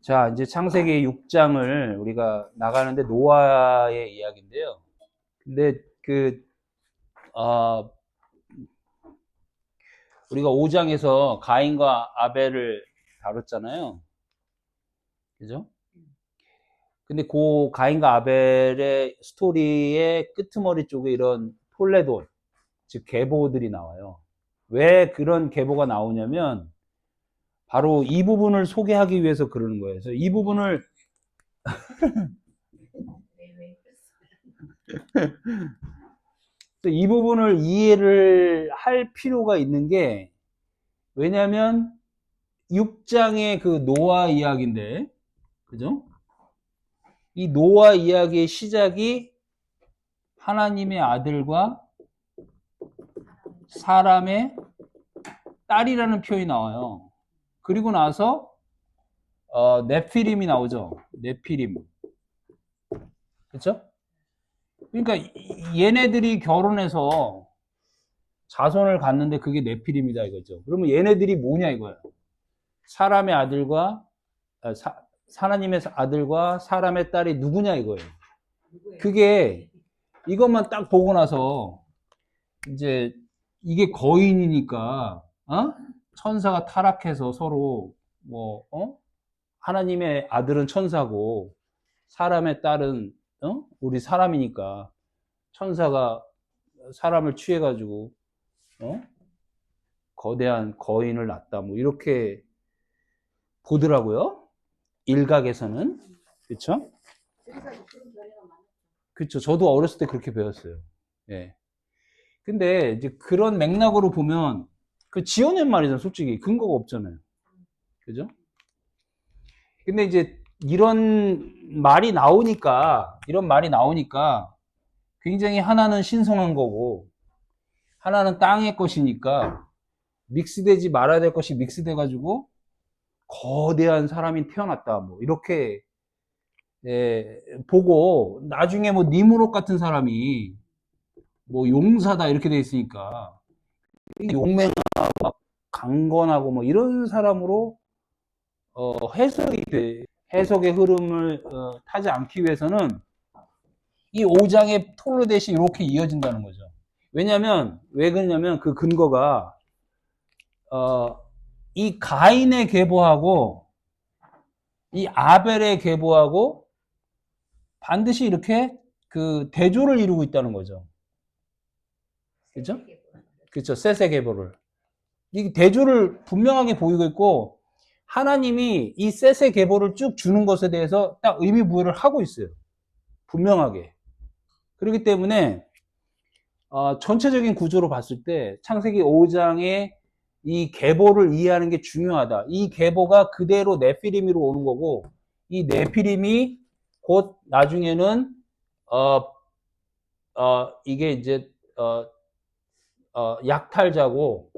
자, 이제 창세기 6장을 우리가 나가는데 노아의 이야기인데요. 근데 어, 우리가 5장에서 가인과 아벨을 다뤘잖아요. 그죠? 근데 그 가인과 아벨의 스토리의 끄트머리 쪽에 이런 톨레돈, 즉 계보들이 나와요. 왜 그런 계보가 나오냐면 바로 이 부분을 소개하기 위해서 그러는 거예요. 그래서 이 부분을 이 부분을 이해를 할 필요가 있는 게, 왜냐면 6장의 그 노아 이야기인데, 그죠? 이 노아 이야기의 시작이 하나님의 아들과 사람의 딸이라는 표현이 나와요. 그리고 나서 네피림이 나오죠. 네피림. 그렇죠? 그러니까 얘네들이 결혼해서 자손을 갖는데 그게 네피림이다 이거죠. 그러면 얘네들이 뭐냐 이거예요. 사람의 아들과 하나님의 아들과 사람의 딸이 누구냐 이거예요. 그게 이것만 딱 보고 나서 이제 이게 거인이니까 천사가 타락해서 서로 하나님의 아들은 천사고 사람의 딸은 우리 사람이니까 천사가 사람을 취해가지고 거대한 거인을 낳았다 뭐 이렇게 보더라고요. 일각에서는. 그렇죠? 그렇죠. 저도 어렸을 때 그렇게 배웠어요. 예. 근데 이제 그런 맥락으로 보면 그 지어낸 말이잖아요. 솔직히 근거가 없잖아요. 그죠? 근데 이제 이런 말이 나오니까 굉장히 하나는 신성한 거고 하나는 땅의 것이니까 믹스되지 말아야 될 것이 믹스돼 가지고 거대한 사람이 태어났다 뭐 이렇게 보고 나중에 뭐 니무롯 같은 사람이 뭐 용사다 이렇게 돼 있으니까 용맹하고 강건하고 뭐 이런 사람으로 해석이 돼. 해석의 흐름을 타지 않기 위해서는 이 5장의 톨로댓이 이렇게 이어진다는 거죠. 왜냐면 왜 그러냐면 그 근거가 이 가인의 계보하고 이 아벨의 계보하고 반드시 이렇게 그 대조를 이루고 있다는 거죠. 그죠? 그렇죠. 셋의 계보를. 이 대조를 분명하게 보이고 있고 하나님이 이 셋의 계보를 쭉 주는 것에 대해서 딱 의미 부여를 하고 있어요. 분명하게. 그렇기 때문에 전체적인 구조로 봤을 때 창세기 5장의 이 계보를 이해하는 게 중요하다. 이 계보가 그대로 네피림으로 오는 거고 이 네피림이 곧 나중에는 이게 이제 약탈자고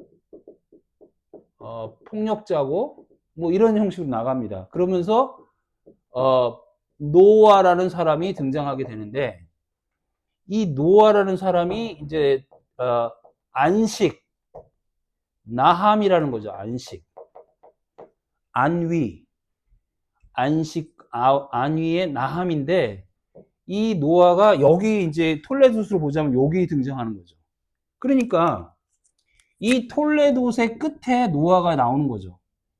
폭력자고 뭐 이런 형식으로 나갑니다. 그러면서 노아라는 사람이 등장하게 되는데 이 노아라는 사람이 이제 안식, 나함이라는 거죠. 안식, 안위, 안식, 안위의 나함인데 이 노아가 여기 이제 톨레도스로 보자면 여기 등장하는 거죠. 그러니까 이 톨레도스의 끝에 노아가 나오는 거죠.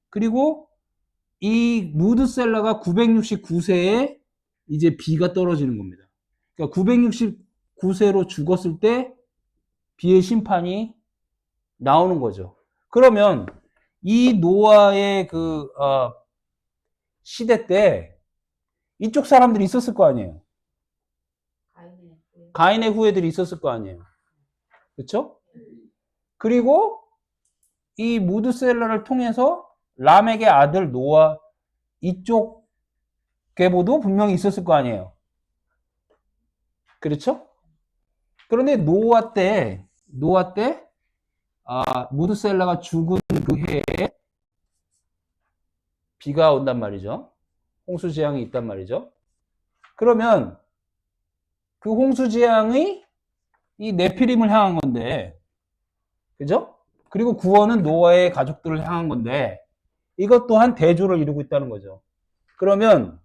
그리고 이 무드셀라가 969세에 이제 비가 떨어지는 겁니다. 그러니까 969세로 죽었을 때 비의 심판이 나오는 거죠. 그러면 이 노아의 시대 때 이쪽 사람들이 있었을 거 아니에요. 가인의 후예들이 있었을 거 아니에요. 그렇죠? 그리고 이 무드셀라를 통해서 람에게 아들 노아 이쪽 계보도 분명히 있었을 거 아니에요. 그렇죠? 그런데 노아 때 무드셀라가 죽은 그 해에 비가 온단 말이죠. 홍수 재앙이 있단 말이죠. 그러면 그 홍수 재앙이 이 네피림을 향한 건데, 그죠? 그리고 구원은 노아의 가족들을 향한 건데 이것 또한 대조를 이루고 있다는 거죠. 그러면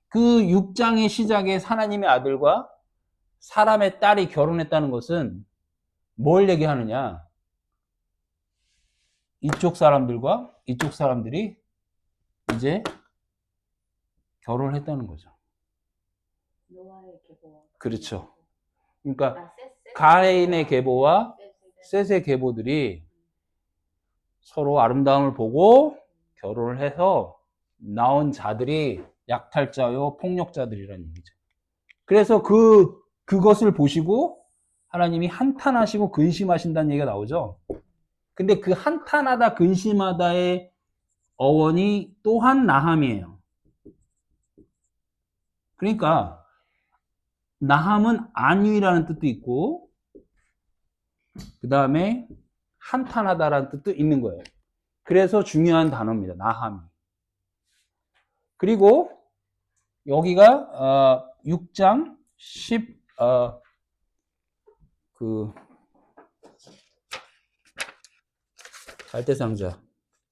그 6장의 시작에 하나님의 아들과 사람의 딸이 결혼했다는 것은 뭘 얘기하느냐? 이쪽 사람들과 이쪽 사람들이 이제 결혼을 했다는 거죠. 노아의 계보와 그렇죠. 그러니까 가인의 계보와 셋의 계보들이 서로 아름다움을 보고 결혼을 해서 나온 자들이 약탈자요 폭력자들이라는 얘기죠. 그래서 그것을 보시고 하나님이 한탄하시고 근심하신다는 얘기가 나오죠. 근데 그 한탄하다 근심하다의 어원이 또한 나함이에요. 그러니까 나함은 안위라는 뜻도 있고 그 다음에 한탄하다라는 뜻도 있는 거예요. 그래서 중요한 단어입니다. 나함이. 그리고 여기가 6장 10 갈대상자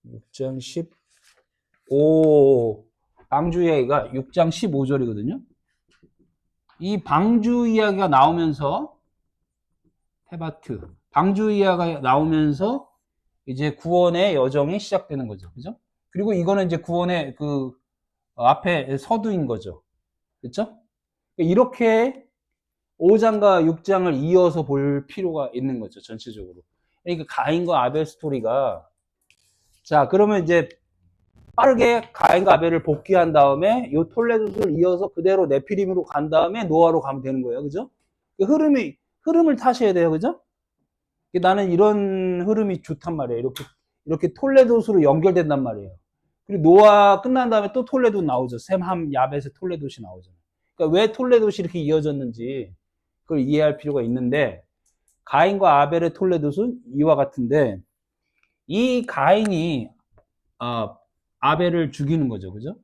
6장 15 방주 이야기가 6장 15절이거든요. 이 방주 이야기가 나오면서 테바트 방주 이야기가 나오면서 이제 구원의 여정이 시작되는 거죠. 그죠? 그리고 이거는 이제 구원의 그 앞에 서두인 거죠. 그렇죠? 이렇게 5장과 6장을 이어서 볼 필요가 있는 거죠. 전체적으로. 그러니까 가인과 아벨 스토리가 자, 그러면 이제 빠르게 가인과 아벨을 복귀한 다음에 요 톨레도스를 이어서 그대로 네피림으로 간 다음에 노아로 가면 되는 거예요. 그죠? 그 흐름을 타셔야 돼요. 그죠? 나는 이런 흐름이 좋단 말이에요. 이렇게 톨레도스로 연결된단 말이에요. 그리고 노아 끝난 다음에 또 톨레도 나오죠. 셈, 함, 야벳의 톨레도시 나오죠. 그러니까 왜 톨레도시 이렇게 이어졌는지 그걸 이해할 필요가 있는데 가인과 아벨의 톨레도스는 이와 같은데 이 가인이 아벨을 죽이는 거죠. 그죠?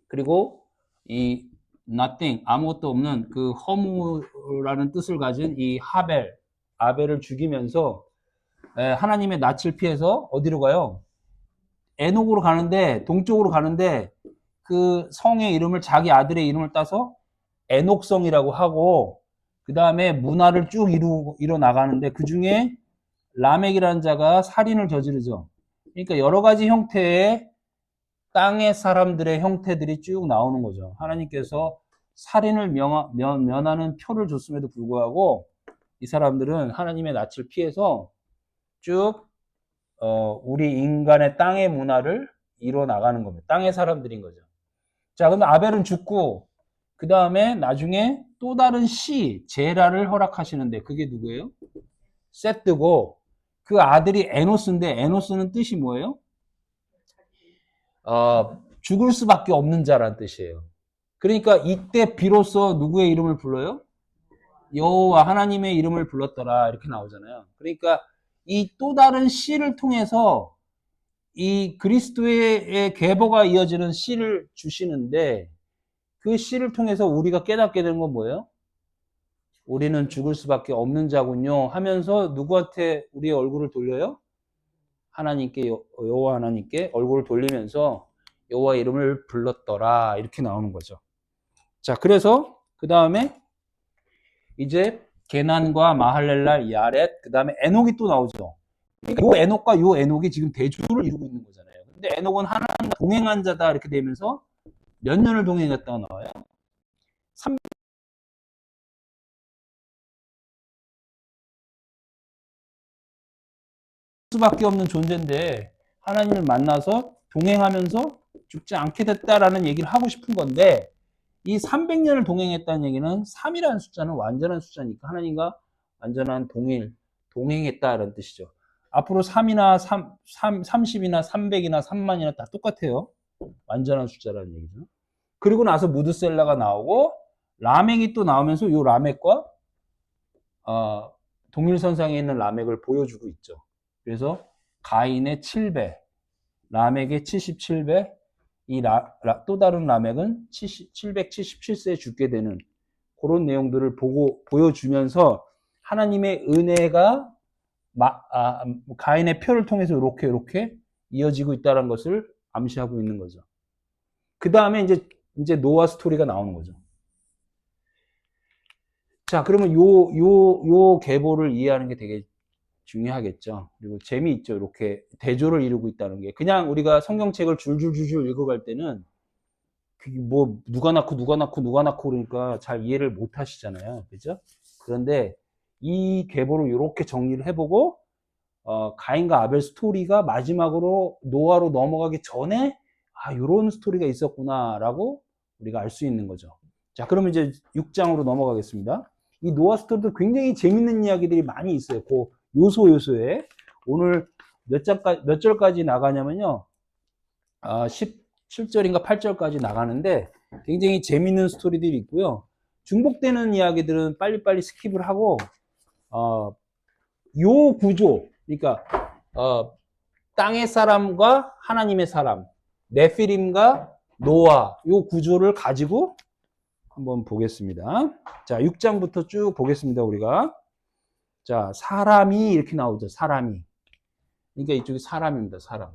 그리고 이 nothing, 아무것도 없는 그 허무라는 뜻을 가진 이 아벨을 죽이면서 하나님의 낯을 피해서 어디로 가요? 에녹으로 가는데 동쪽으로 가는데 그 성의 이름을 자기 아들의 이름을 따서 에녹성이라고 하고 그 다음에 문화를 쭉 이뤄 나가는데 그 중에 라멕이라는 자가 살인을 저지르죠. 그러니까 여러 가지 형태의 땅의 사람들의 형태들이 쭉 나오는 거죠. 하나님께서 살인을 면하는 표를 줬음에도 불구하고 이 사람들은 하나님의 낯을 피해서 쭉 우리 인간의 땅의 문화를 이뤄 나가는 겁니다. 땅의 사람들인 거죠. 자, 그러면 아벨은 죽고 그 다음에 나중에 또 다른 제라를 허락하시는데 그게 누구예요? 셋드고 그 아들이 에노스인데 에노스는 뜻이 뭐예요? 죽을 수밖에 없는 자란 뜻이에요. 그러니까 이때 비로소 누구의 이름을 불러요? 여호와 하나님의 이름을 불렀더라 이렇게 나오잖아요. 그러니까 이 또 다른 씨를 통해서 이 그리스도의 계보가 이어지는 씨를 주시는데 그 씨를 통해서 우리가 깨닫게 되는 건 뭐예요? 우리는 죽을 수밖에 없는 자군요 하면서 누구한테 우리의 얼굴을 돌려요? 하나님께 여호와 하나님께 얼굴을 돌리면서 여호와 이름을 불렀더라 이렇게 나오는 거죠. 자, 그래서 그 다음에 이제 게난과 마할렐라, 야렛, 그 다음에 에녹이 또 나오죠. 그러니까 요 에녹과 요 에녹이 지금 대조를 이루고 있는 거잖아요. 근데 에녹은 하나님과 동행한 자다 이렇게 되면서 몇 년을 동행했다가 나와요? 3 수밖에 없는 존재인데 하나님을 만나서 동행하면서 죽지 않게 됐다라는 얘기를 하고 싶은 건데 이 300년을 동행했다는 얘기는 3이라는 숫자는 완전한 숫자니까 하나님과 완전한 동행했다라는 뜻이죠. 앞으로 3이나 30이나 300이나 3만이나 다 똑같아요. 완전한 숫자라는 얘기죠. 그리고 나서 무드셀라가 나오고 라멕이 또 나오면서 이 라멕과 동일선상에 있는 라멕을 보여주고 있죠. 그래서 가인의 7배, 라멕의 77배, 또 다른 라멕은 777세에 죽게 되는 그런 내용들을 보여주면서 하나님의 은혜가 가인의 표를 통해서 이렇게 이어지고 있다는 것을 암시하고 있는 거죠. 그 다음에 이제 노아 스토리가 나오는 거죠. 자, 그러면 요 계보를 이해하는 게 되게 중요하겠죠. 그리고 재미있죠. 이렇게 대조를 이루고 있다는 게. 그냥 우리가 성경책을 줄줄줄줄 읽어갈 때는 그게 뭐 누가 낳고 그러니까 잘 이해를 못 하시잖아요. 그죠? 그런데 이 계보를 이렇게 정리를 해보고 가인과 아벨 스토리가 마지막으로 노아로 넘어가기 전에 요런 스토리가 있었구나라고 우리가 알 수 있는 거죠. 자, 그러면 이제 6장으로 넘어가겠습니다. 이 노아 스토리도 굉장히 재밌는 이야기들이 많이 있어요. 그 요소에 오늘 몇 절까지 나가냐면요. 17절인가 8절까지 나가는데 굉장히 재밌는 스토리들이 있고요. 중복되는 이야기들은 빨리빨리 스킵을 하고 요 구조, 그러니까 땅의 사람과 하나님의 사람, 네피림과 노아 요 구조를 가지고 한번 보겠습니다. 자, 6장부터 쭉 보겠습니다. 우리가. 자, 사람이 이렇게 나오죠. 사람이. 그러니까 이쪽이 사람입니다. 사람.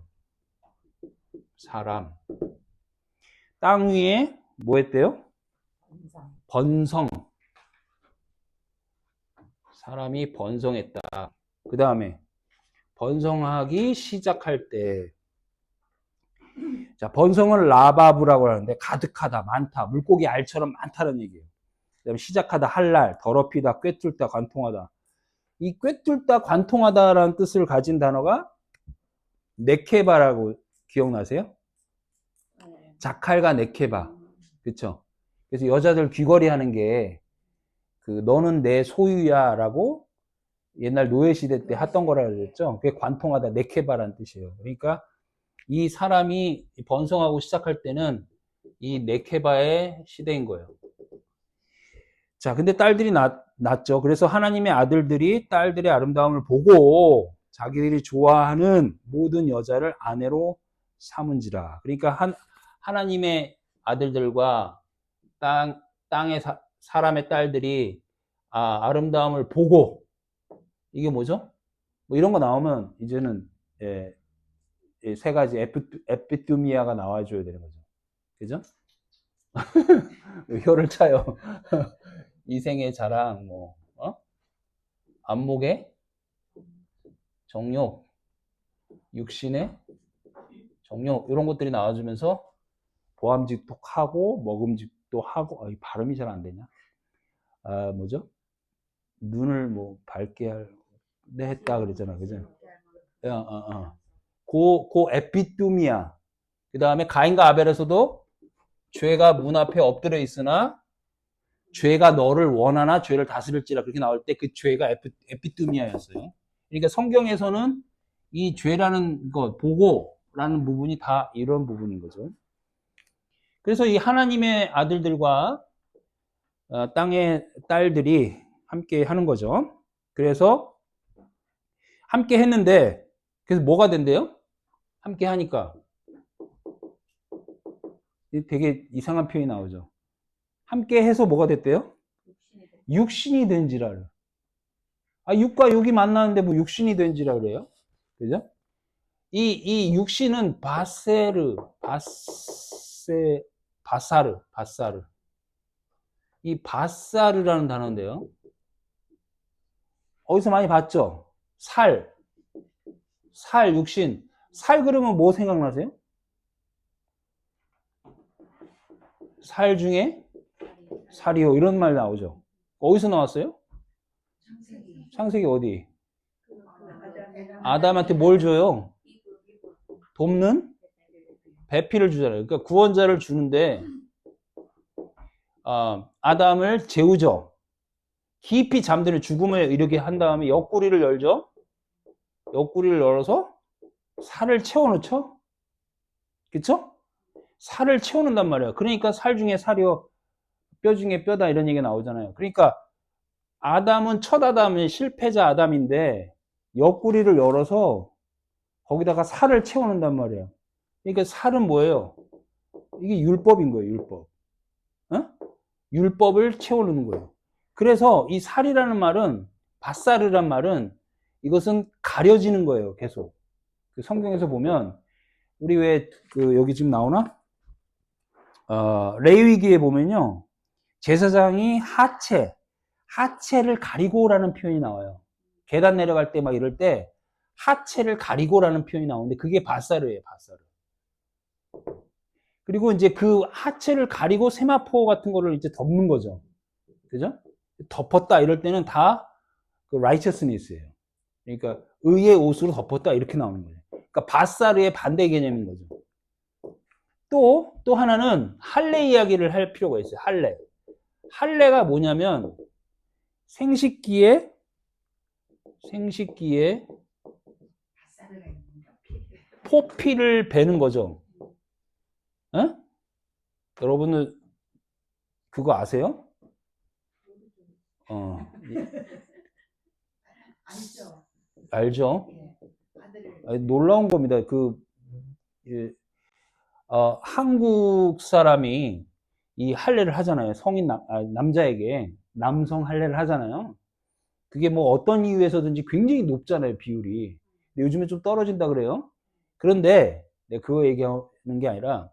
땅 위에 뭐 했대요? 번성. 사람이 번성했다. 그 다음에 번성하기 시작할 때, 자, 번성을 라바브라고 하는데 가득하다, 많다, 물고기 알처럼 많다는 얘기예요. 그 다음에 시작하다, 할날, 더럽히다, 꿰뚫다, 관통하다. 이 꿰뚫다, 관통하다라는 뜻을 가진 단어가 네케바라고 기억나세요? 자칼과 네케바. 그쵸? 그래서 여자들 귀걸이 하는 게 너는 내 소유야 라고 옛날 노예시대 때 했던 거라 그랬죠. 그게 관통하다, 네케바라는 뜻이에요. 그러니까 이 사람이 번성하고 시작할 때는 이 네케바의 시대인 거예요. 자, 근데 딸들이 낳죠. 그래서 하나님의 아들들이 딸들의 아름다움을 보고 자기들이 좋아하는 모든 여자를 아내로 삼은지라. 그러니까 하나님의 아들들과 땅의 사람의 딸들이 아름다움을 보고, 이게 뭐죠? 뭐 이런 거 나오면 이제는 세 가지 에피뚜미아가 나와줘야 되는 거죠. 그죠? 혀를 차요. 이생의 자랑, 안목의 정욕, 육신의 정욕, 이런 것들이 나와주면서 보암직도 하고 먹음직도 하고, 발음이 잘 안 되냐? 뭐죠? 눈을 뭐 밝게 했다 그랬잖아, 그죠? 고 에피뚜미아. 그 다음에 가인과 아벨에서도 죄가 문 앞에 엎드려 있으나 죄가 너를 원하나 죄를 다스릴지라, 그렇게 나올 때 그 죄가 에피뚜미아였어요. 그러니까 성경에서는 이 죄라는 것, 보고라는 부분이 다 이런 부분인 거죠. 그래서 이 하나님의 아들들과 땅의 딸들이 함께 하는 거죠. 그래서 함께 했는데, 그래서 뭐가 된대요? 함께 하니까 되게 이상한 표현이 나오죠. 함께 해서 뭐가 됐대요? 육신이 된지라. 육과 육이 만나는데 뭐 육신이 된지라 그래요? 그죠? 이 육신은 바사르. 이 바사르라는 단어인데요. 어디서 많이 봤죠? 살, 육신. 살 그러면 뭐 생각나세요? 살 중에 살이요. 이런 말 나오죠. 어디서 나왔어요? 창세기 어디? 아담한테 뭘 줘요? 돕는 배필을 주잖아요. 그러니까 구원자를 주는데 아담을 재우죠. 깊이 잠드는 죽음에 이르게 한 다음에 옆구리를 열죠. 옆구리를 열어서 살을 채워넣죠. 그쵸? 살을 채워넣는단 말이에요. 그러니까 살 중에 살이요, 뼈 중에 뼈다, 이런 얘기가 나오잖아요. 그러니까 아담은 첫 아담은 실패자 아담인데 옆구리를 열어서 거기다가 살을 채워넣는단 말이에요. 그러니까 살은 뭐예요? 이게 율법인 거예요. 율법. 율법을 채워넣는 거예요. 그래서 이 살이라는 말은, 밧사르란 말은 이것은 가려지는 거예요. 계속. 그 성경에서 보면 우리 왜 그 여기 지금 나오나? 레위기에 보면요. 제사장이 하체를 가리고라는 표현이 나와요. 계단 내려갈 때 막 이럴 때 하체를 가리고라는 표현이 나오는데 그게 바사르예요, 바사르. 그리고 이제 그 하체를 가리고 세마포 같은 거를 이제 덮는 거죠. 그죠? 덮었다 이럴 때는 다 그 righteousness예요. 그러니까 의의 옷으로 덮었다 이렇게 나오는 거예요. 그러니까 바사르의 반대 개념인 거죠. 또 하나는 할례 이야기를 할 필요가 있어요. 할례. 할례가 뭐냐면 생식기에 포피를 베는 거죠. 에? 여러분은 그거 아세요? 알죠. 알죠? 예. 아들을 아니, 놀라운 겁니다. 한국 사람이 이 할례를 하잖아요. 남자에게 남성 할례를 하잖아요. 그게 뭐 어떤 이유에서든지 굉장히 높잖아요, 비율이. 근데 요즘에 좀 떨어진다 그래요. 그런데 내가 그거 얘기하는 게 아니라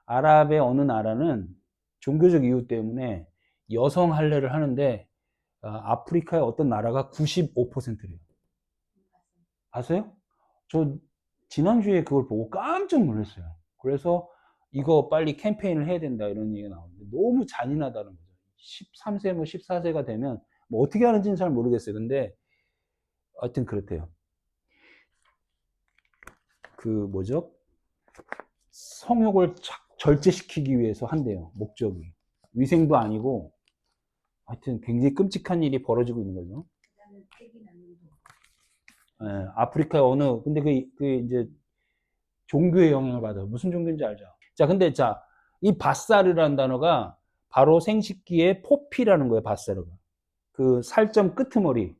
아랍의 어느 나라는 종교적 이유 때문에 여성 할례를 하는데 아프리카의 어떤 나라가 95%래요. 아세요? 저 지난주에 그걸 보고 깜짝 놀랐어요. 그래서 이거 빨리 캠페인을 해야 된다 이런 얘기가 나오는데 너무 잔인하다는 거죠. 13세 뭐 14세가 되면 뭐 어떻게 하는지는 잘 모르겠어요. 근데 하여튼 그렇대요. 그 뭐죠? 성욕을 절제시키기 위해서 한대요. 목적이. 위생도 아니고 하여튼 굉장히 끔찍한 일이 벌어지고 있는 거죠. 나는 애기 낳는 거. 예, 아프리카 어느 근데 그 이제 종교의 영향을 받아요. 무슨 종교인지 알죠? 자, 근데 자, 이 바사르라는 단어가 바로 생식기의 포피라는 거예요, 바사르가. 그 살점 끄트머리.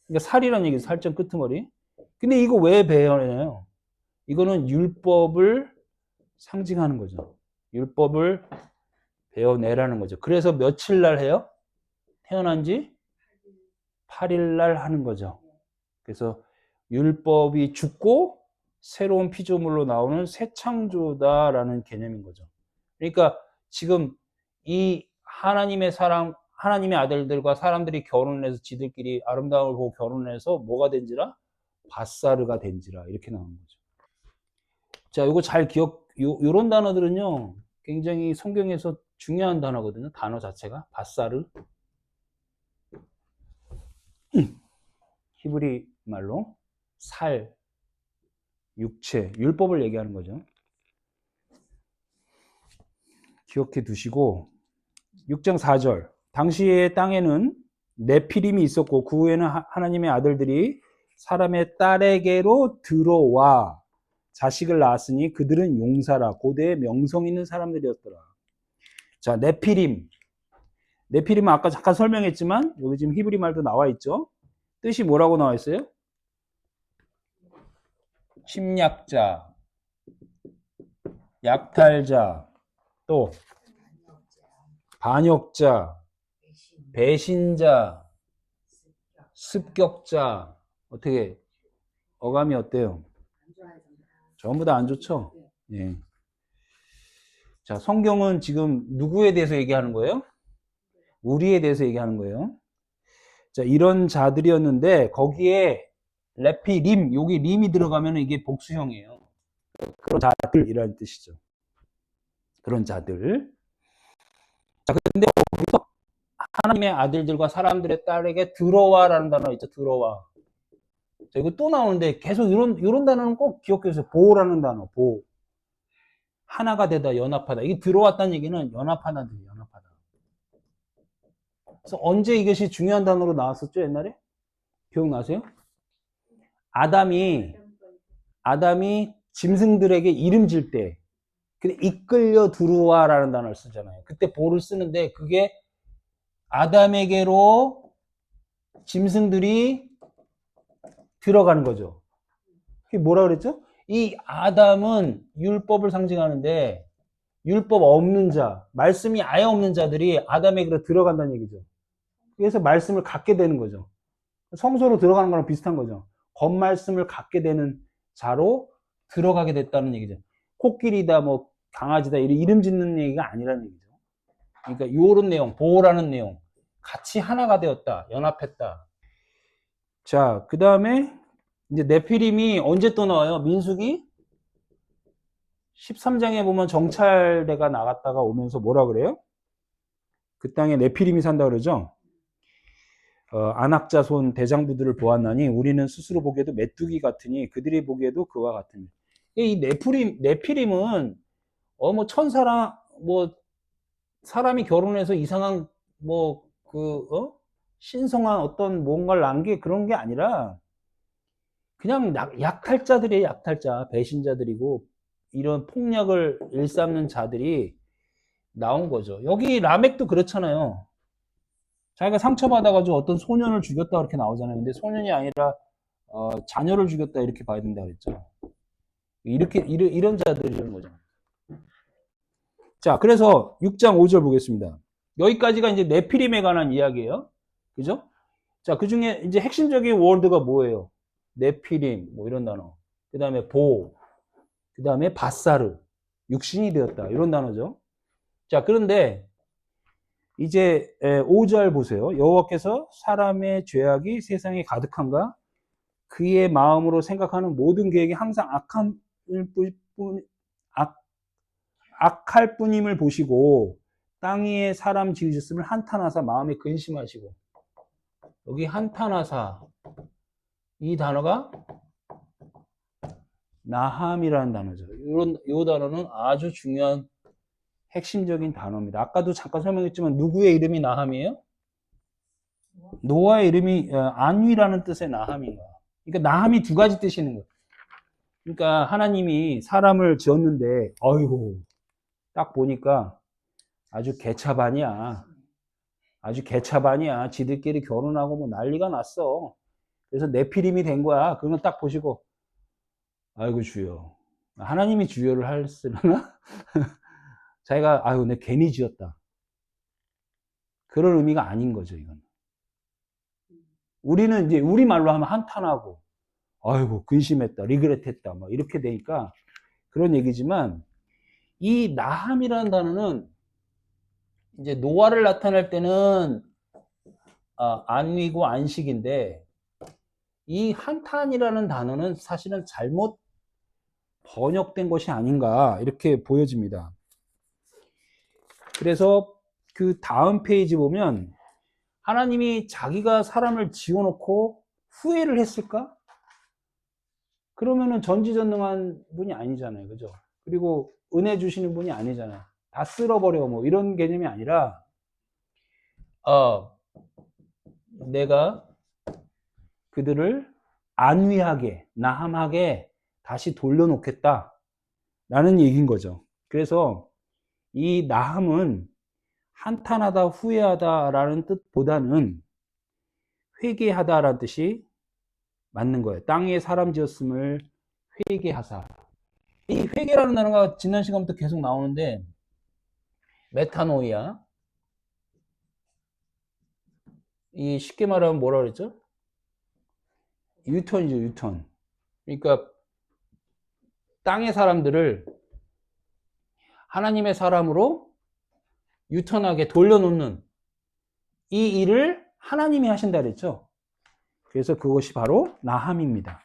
그러니까 살이라는 얘기죠, 살점 끄트머리. 근데 이거 왜 배워내요? 이거는 율법을 상징하는 거죠. 율법을 배워내라는 거죠. 그래서 며칠 날 해요? 태어난 지 8일 날 하는 거죠. 그래서 율법이 죽고 새로운 피조물로 나오는 새 창조다라는 개념인 거죠. 그러니까 지금 이 하나님의 아들들과 사람들이 결혼을 해서 지들끼리 아름다움을 보고 결혼을 해서 뭐가 된지라? 바사르가 된지라 이렇게 나오는 거죠. 자, 이거 잘 요런 단어들은요, 굉장히 성경에서 중요한 단어거든요. 단어 자체가. 바사르. 히브리 말로. 살, 육체, 율법을 얘기하는 거죠. 기억해 두시고, 6장 4절. 당시의 땅에는 네피림이 있었고, 그 후에는 하나님의 아들들이 사람의 딸에게로 들어와 자식을 낳았으니 그들은 용사라. 고대의 명성 있는 사람들이었더라. 자, 네피림은 아까 잠깐 설명했지만 여기 지금 히브리 말도 나와 있죠. 뜻이 뭐라고 나와 있어요? 침략자, 약탈자, 또 반역자, 배신자, 습격자. 어떻게 어감이 어때요? 전부 다 안 좋죠? 예. 자, 성경은 지금 누구에 대해서 얘기하는 거예요? 우리에 대해서 얘기하는 거예요. 자, 이런 자들이었는데 거기에 레피림, 여기 림이 들어가면 이게 복수형이에요. 그런 자들이라는 뜻이죠. 그런 자들. 자, 근데 거기서 하나님의 아들들과 사람들의 딸에게 들어와라는 단어 있죠. 들어와. 자, 이거 또 나오는데 계속 이런 단어는 꼭 기억해 주세요. 보라는 단어, 보. 하나가 되다, 연합하다. 이게 들어왔다는 얘기는 연합하다는 뜻이에요. 연합하다. 그래서 언제 이것이 중요한 단어로 나왔었죠, 옛날에? 기억나세요? 아담이 짐승들에게 이름 질 때, 근데 이끌려 들어와라는 단어를 쓰잖아요. 그때 보를 쓰는데 그게 아담에게로 짐승들이 들어가는 거죠. 그게 뭐라 그랬죠? 이 아담은 율법을 상징하는데 율법 없는 자, 말씀이 아예 없는 자들이 아담에게로 들어간다는 얘기죠. 그래서 말씀을 갖게 되는 거죠. 성소로 들어가는 거랑 비슷한 거죠. 겉말씀을 갖게 되는 자로 들어가게 됐다는 얘기죠. 코끼리다, 뭐, 강아지다, 이름 짓는 얘기가 아니라는 얘기죠. 그러니까 요런 내용, 보호라는 내용. 같이 하나가 되었다. 연합했다. 자, 그 다음에 이제 네피림이 언제 또 나와요? 민수기 13장에 보면 정찰대가 나갔다가 오면서 뭐라 그래요? 그 땅에 네피림이 산다 그러죠? 안악자손 대장부들을 보았나니 우리는 스스로 보기에도 메뚜기 같으니 그들이 보기에도 그와 같으니. 이 네피림은 뭐 천사랑 뭐 사람이 결혼해서 이상한 뭐 신성한 어떤 뭔가를 남게 그런 게 아니라 그냥 약탈자들이에요. 약탈자, 배신자들이고 이런 폭력을 일삼는 자들이 나온 거죠. 여기 라멕도 그렇잖아요. 자기가 상처받아가지고 어떤 소년을 죽였다 그렇게 나오잖아요. 근데 소년이 아니라 자녀를 죽였다 이렇게 봐야 된다 그랬죠. 이렇게 이런 자들이라는 거죠. 자, 그래서 6장 5절 보겠습니다. 여기까지가 이제 네피림에 관한 이야기예요. 그죠? 자, 그 중에 이제 핵심적인 워드가 뭐예요? 네피림, 뭐 이런 단어. 그 다음에 그 다음에 바사르, 육신이 되었다. 이런 단어죠. 자, 그런데 이제 5절 보세요. 여호와께서 사람의 죄악이 세상에 가득한가? 그의 마음으로 생각하는 모든 계획이 항상 악할 뿐임을 보시고 땅 위에 사람 지으셨음을 한탄하사 마음에 근심하시고. 여기 한탄하사 이 단어가 나함이라는 단어죠. 이 단어는 아주 중요한 핵심적인 단어입니다. 아까도 잠깐 설명했지만 누구의 이름이 나함이에요? 노아의 이름이 안위라는 뜻의 나함인 거야. 그러니까 나함이 두 가지 뜻이 있는 거예요. 그러니까 하나님이 사람을 지었는데 어이구 딱 보니까 아주 개차반이야. 아주 개차반이야. 지들끼리 결혼하고 뭐 난리가 났어. 그래서 네피림이 된 거야. 그러면 딱 보시고 아이고 주여. 하나님이 주여를 할쓰려나? 자기가 아유 내 괜히 지었다. 그런 의미가 아닌 거죠, 이건. 우리는 이제 우리말로 하면 한탄하고 아이고 근심했다, 리그레트했다 막 이렇게 되니까 그런 얘기지만 이 나함이라는 단어는 이제 노아를 나타낼 때는 안위고 안식인데 이 한탄이라는 단어는 사실은 잘못 번역된 것이 아닌가 이렇게 보여집니다. 그래서 그 다음 페이지 보면 하나님이 자기가 사람을 지어놓고 후회를 했을까? 그러면은 전지전능한 분이 아니잖아요. 그죠? 그리고 은혜 주시는 분이 아니잖아요. 다 쓸어버려 뭐 이런 개념이 아니라 내가 그들을 안위하게 나함하게 다시 돌려놓겠다 라는 얘기인 거죠. 그래서 이 나함은 한탄하다 후회하다 라는 뜻보다는 회개하다라는 뜻이 맞는 거예요. 땅에 사람 지었음을 회개하사. 이 회개라는 단어가 지난 시간부터 계속 나오는데 메타노이아 이 쉽게 말하면 뭐라 그랬죠? 유턴이죠, 유턴. 그러니까 땅의 사람들을 하나님의 사람으로 유턴하게 돌려놓는 이 일을 하나님이 하신다 그랬죠. 그래서 그것이 바로 나함입니다.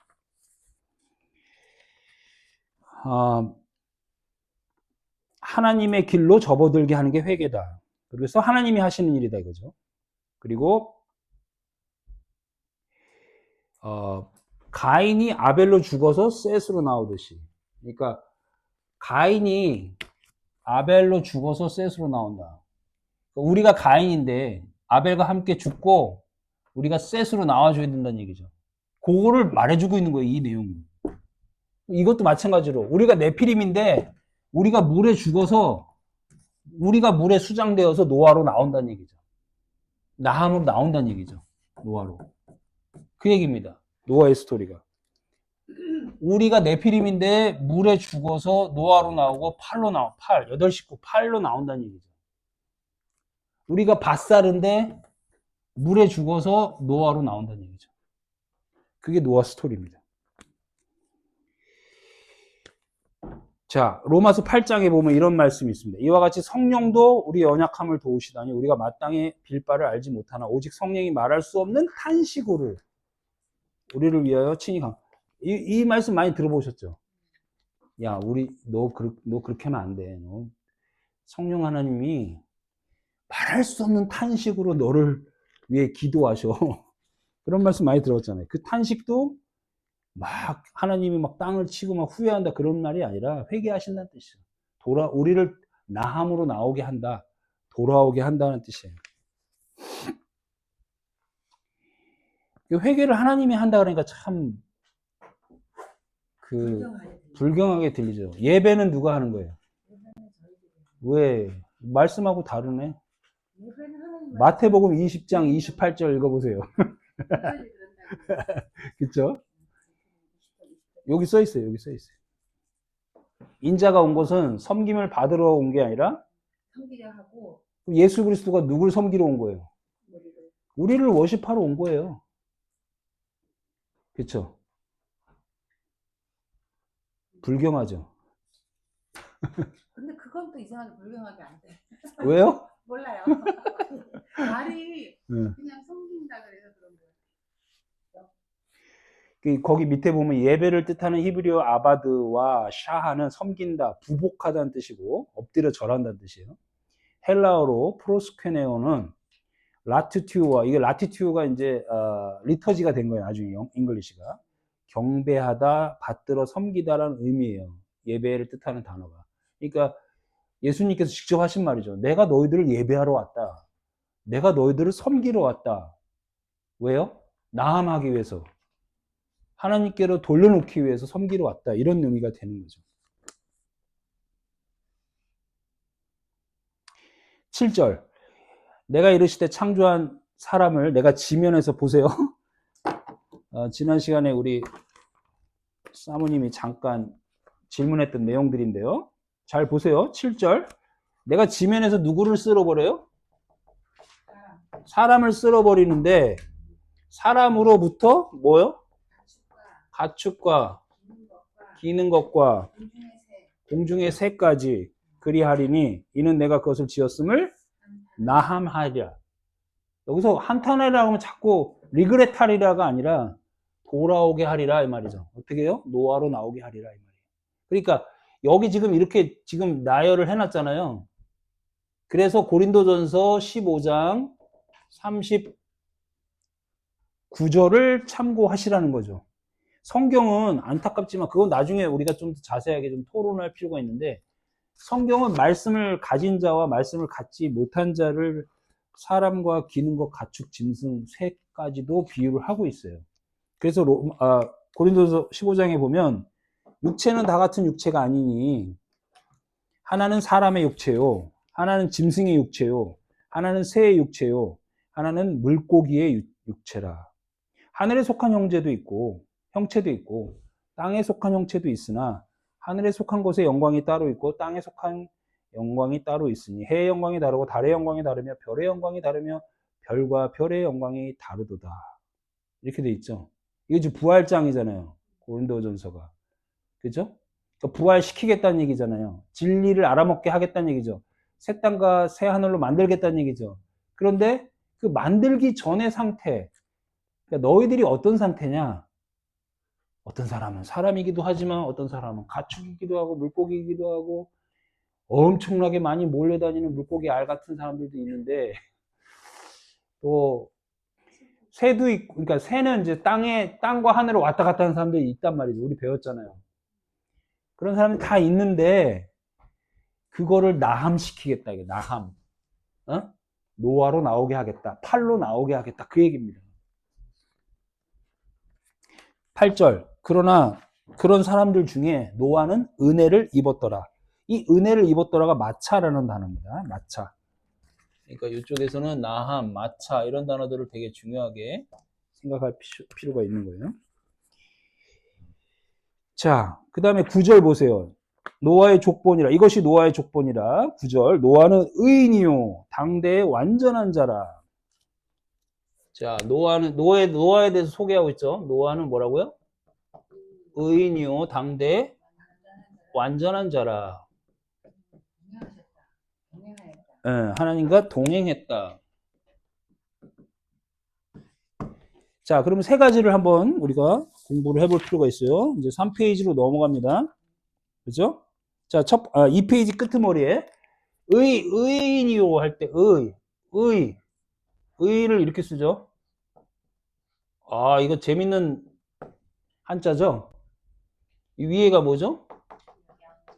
하나님의 길로 접어들게 하는 게 회개다. 그래서 하나님이 하시는 일이다 이거죠. 그리고 가인이 아벨로 죽어서 셋으로 나오듯이. 그러니까 가인이 아벨로 죽어서 셋으로 나온다. 우리가 가인인데 아벨과 함께 죽고 우리가 셋으로 나와줘야 된다는 얘기죠. 그거를 말해주고 있는 거예요. 이 내용은. 이것도 마찬가지로 우리가 네피림인데 우리가 물에 죽어서 우리가 물에 수장되어서 노아로 나온다는 얘기죠. 나함으로 나온다는 얘기죠. 노아로. 그 얘기입니다. 노아의 스토리가. 우리가 네피림인데 물에 죽어서 노아로 나오고 여덟 식구 팔로 나온다는 얘기죠. 우리가 밧살인데 물에 죽어서 노아로 나온다는 얘기죠. 그게 노아 스토리입니다. 자, 로마서 8장에 보면 이런 말씀이 있습니다. 이와 같이 성령도 우리 연약함을 도우시다니 우리가 마땅히 빌 바를 알지 못하나 오직 성령이 말할 수 없는 탄식으로 우리를 위하여 친히 이 말씀 많이 들어보셨죠? 야, 너 그렇게 하면 안 돼. 너 성령 하나님이 말할 수 없는 탄식으로 너를 위해 기도하셔. 그런 말씀 많이 들었잖아요. 그 탄식도 막 하나님이 막 땅을 치고 막 후회한다 그런 말이 아니라 회개하신다는 뜻이에요. 우리를 나함으로 나오게 한다. 돌아오게 한다는 뜻이에요. 회개를 하나님이 한다 그러니까 참 불경하게 들리죠. 예배는 누가 하는 거예요? 왜? 말씀하고 다르네. 마태복음 20장 28절 읽어보세요. 그쵸? 여기 써 있어요. 여기 써 있어요. 인자가 온 것은 섬김을 받으러 온 게 아니라 섬기려 하고 예수 그리스도가 누굴 섬기러 온 거예요? 우리를 워십하러 온 거예요. 그쵸? 불경하죠. 근데 그건 또 이상하게 불경하게 안 돼. 왜요? 몰라요. 말이 네. 그냥 섬긴다 그래서 그런 거예요. 거기 밑에 보면 예배를 뜻하는 히브리어 아바드와 샤하는 섬긴다, 부복하다는 뜻이고 엎드려 절한다는 뜻이에요. 헬라어로 프로스케네오는 라티튜어와 이게 라티튜어가 이제 리터지가 된 거예요. 나중에 잉글리시가 경배하다, 받들어 섬기다라는 의미예요. 예배를 뜻하는 단어가. 그러니까 예수님께서 직접 하신 말이죠. 내가 너희들을 예배하러 왔다. 내가 너희들을 섬기러 왔다. 왜요? 나함하기 위해서. 하나님께로 돌려놓기 위해서 섬기러 왔다. 이런 의미가 되는 거죠. 7절. 내가 이르시되 창조한 사람을 내가 지면에서 보세요. 지난 시간에 우리 사모님이 잠깐 질문했던 내용들인데요. 잘 보세요. 7절. 내가 지면에서 누구를 쓸어버려요? 사람을 쓸어버리는데 사람으로부터 뭐요? 가축과 기는 것과 공중의 새까지 그리하리니 이는 내가 그것을 지었음을 나함하리라. 여기서 한탄하리라 하면 자꾸 리그레타리라가 아니라 돌아오게 하리라 이 말이죠. 어떻게 해요? 노아로 나오게 하리라 이 말이에요. 그러니까 여기 지금 이렇게 지금 나열을 해놨잖아요. 그래서 고린도전서 15장 39절을 참고하시라는 거죠. 성경은 안타깝지만 그건 나중에 우리가 좀 더 자세하게 좀 토론할 필요가 있는데 성경은 말씀을 가진 자와 말씀을 갖지 못한 자를 사람과 기는 것, 가축, 짐승, 새까지도 비유를 하고 있어요. 그래서 고린도서 15장에 보면 육체는 다 같은 육체가 아니니 하나는 사람의 육체요, 하나는 짐승의 육체요, 하나는 새의 육체요, 하나는 물고기의 육체라. 하늘에 속한 형제도 있고 형체도 있고 땅에 속한 형체도 있으나 하늘에 속한 것의 영광이 따로 있고 땅에 속한 영광이 따로 있으니 해의 영광이 다르고 달의 영광이 다르며 별의 영광이 다르며 별과 별의 영광이 다르도다. 이렇게 돼 있죠. 이게 지금 부활장이잖아요. 고린도전서가. 그죠? 그러니까 부활시키겠다는 얘기잖아요. 진리를 알아먹게 하겠다는 얘기죠. 새 땅과 새 하늘로 만들겠다는 얘기죠. 그런데 그 만들기 전의 상태, 그러니까 너희들이 어떤 상태냐? 어떤 사람은 사람이기도 하지만 어떤 사람은 가축이기도 하고 물고기이기도 하고 엄청나게 많이 몰려다니는 물고기 알 같은 사람들도 있는데 또 새도 있고, 그러니까 새는 이제 땅과 하늘을 왔다 갔다 하는 사람들이 있단 말이죠. 우리 배웠잖아요. 그런 사람이 다 있는데 그거를 나함시키겠다. 이게 나함. 노아로 나오게 하겠다. 팔로 나오게 하겠다. 그 얘기입니다. 8절. 그러나 그런 사람들 중에 노아는 은혜를 입었더라. 이 은혜를 입었더라가 마차라는 단어입니다. 마차. 그러니까 이쪽에서는 나함, 마차 이런 단어들을 되게 중요하게 생각할 필요가 있는 거예요. 자, 그 다음에 9절 보세요. 노아의 족본이라. 이것이 노아의 족본이라. 9절. 노아는 의인이요 당대의 완전한 자라. 자, 노아에 대해서 소개하고 있죠. 노아는 뭐라고요? 의인이요, 당대 완전한 자라. 동행하였다. 예, 하나님과 동행했다. 자, 그러면 세 가지를 한번 우리가 공부를 해볼 필요가 있어요. 이제 3페이지로 넘어갑니다. 그죠? 자, 2페이지 끄트머리에 의인이요 할 때 의를 이렇게 쓰죠. 아, 이거 재밌는 한자죠? 이 위에가 뭐죠?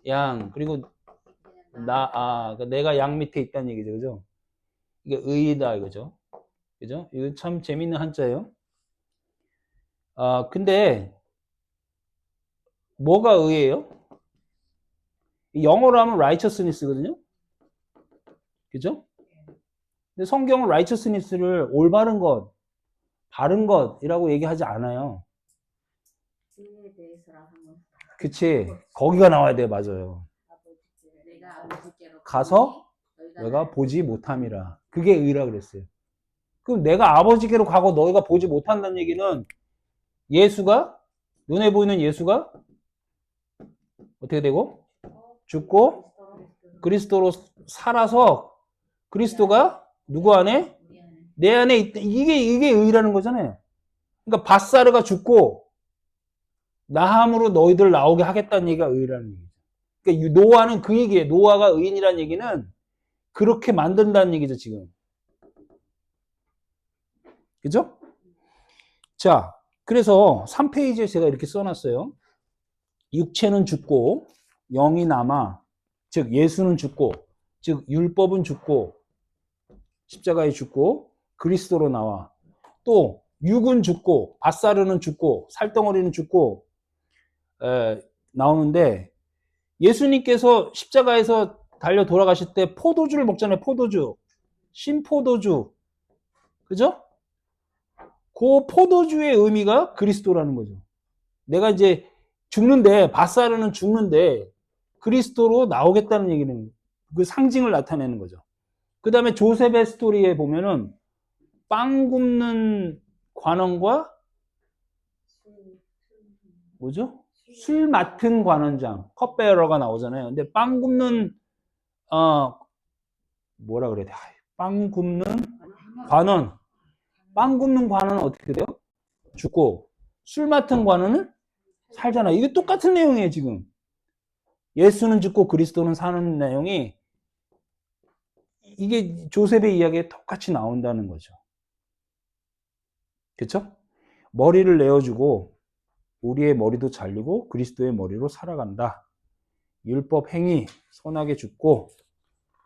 양. 그리고 그러니까 내가 양 밑에 있다는 얘기죠. 그죠? 이게 의이다 이거죠. 그죠? 이거 참 재밌는 한자예요. 아, 근데 뭐가 의예요? 영어로 하면 righteousness거든요. 그죠? 근데 성경은 righteousness를 올바른 것, 바른 것이라고 얘기하지 않아요. 주에 대해서라 하면 그치? 거기가 나와야 돼, 맞아요. 내가 아버지께로 가서 내가 보지 못함이라. 그게 의라 그랬어요. 그럼 내가 아버지께로 가고 너희가 보지 못한다는 얘기는 예수가, 눈에 보이는 예수가 어떻게 되고? 죽고 그리스도로 살아서 그리스도가 누구 안에? 내 안에 있다. 이게 의라는 거잖아요. 그러니까 밧사르가 죽고 나함으로 너희들 나오게 하겠다는 얘기가 의라는 얘기죠. 그러니까 노아는 그 얘기예요. 노아가 의인이라는 얘기는 그렇게 만든다는 얘기죠, 지금. 그죠? 자, 그래서 3페이지에 제가 이렇게 써놨어요. 육체는 죽고 영이 남아, 즉 예수는 죽고, 즉 율법은 죽고 십자가에 죽고 그리스도로 나와. 또 육은 죽고 밧사르는 죽고 살덩어리는 죽고 나오는데 예수님께서 십자가에서 달려 돌아가실 때 포도주를 먹잖아요. 포도주. 신포도주. 그죠? 그 포도주의 의미가 그리스도라는 거죠. 내가 이제 죽는데 밧사르는 죽는데 그리스도로 나오겠다는 얘기는 그 상징을 나타내는 거죠. 그 다음에 조셉의 스토리에 보면은 빵 굽는 관원과 뭐죠? 술 맡은 관원장, 컵베어러가 나오잖아요. 근데 빵 굽는 뭐라 그래야 돼? 빵 굽는 관원. 빵 굽는 관원은 어떻게 돼요? 죽고 술 맡은 관원은 살잖아. 이게 똑같은 내용이에요, 지금. 예수는 죽고 그리스도는 사는 내용이 이게 조셉의 이야기에 똑같이 나온다는 거죠. 그렇죠? 머리를 내어주고 우리의 머리도 잘리고 그리스도의 머리로 살아간다. 율법 행위 선하게 죽고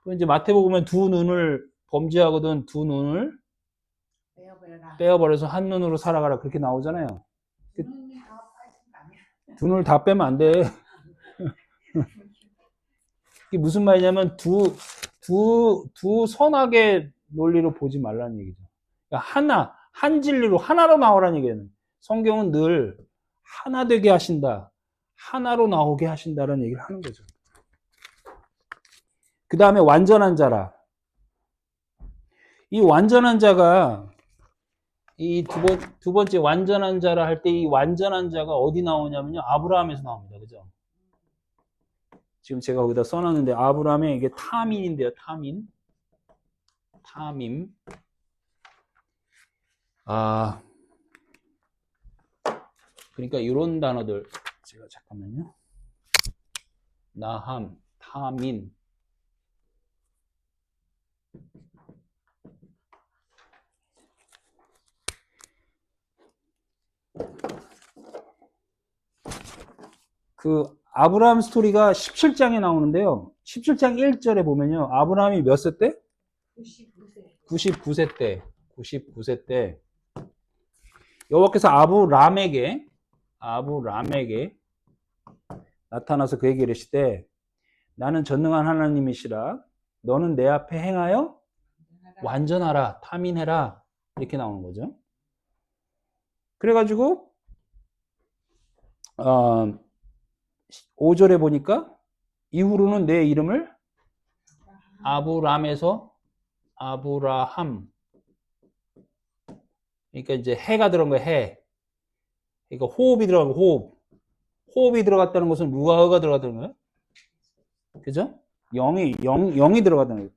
또 이제 마태복음은 두 눈을 범죄하거든 두 눈을 빼어버려서 한 눈으로 살아가라 그렇게 나오잖아요. 눈이 다 빠진 거 아니야? 두 눈을 다 빼면 안 돼. 이게 무슨 말이냐면 두 선악의 논리로 보지 말라는 얘기죠. 그러니까 한 진리로 하나로 나오라는 얘기예요. 성경은 늘 하나 되게 하신다. 하나로 나오게 하신다는 얘기를 하는 거죠. 그 다음에 완전한 자라. 이 완전한 자가 이 두 번째 완전한 자라 할 때 이 완전한 자가 어디 나오냐면요. 아브라함에서 나옵니다. 그죠? 지금 제가 거기다 써놨는데 아브라함의 이게 타민인데요. 타민. 그러니까 이런 단어들 제가 잠깐만요. 나함, 타민. 그 아브라함 스토리가 17장에 나오는데요. 17장 1절에 보면요. 아브라함이 몇 세 때? 99세 때. 99세 때. 여호와께서 아브람에게 나타나서 그에게 이르시되 나는 전능한 하나님이시라 너는 내 앞에 행하여 완전하라 타민해라 이렇게 나오는 거죠. 그래가지고 5절에 보니까 이후로는 내 이름을 아브람에서 아브라함 그러니까 이제 해가 들어간 거예요, 해. 그러니까 호흡이 들어간 거, 호흡. 호흡이 들어갔다는 것은 루아흐가 들어갔다는 거예요. 그죠? 영이 들어갔다는 거예요.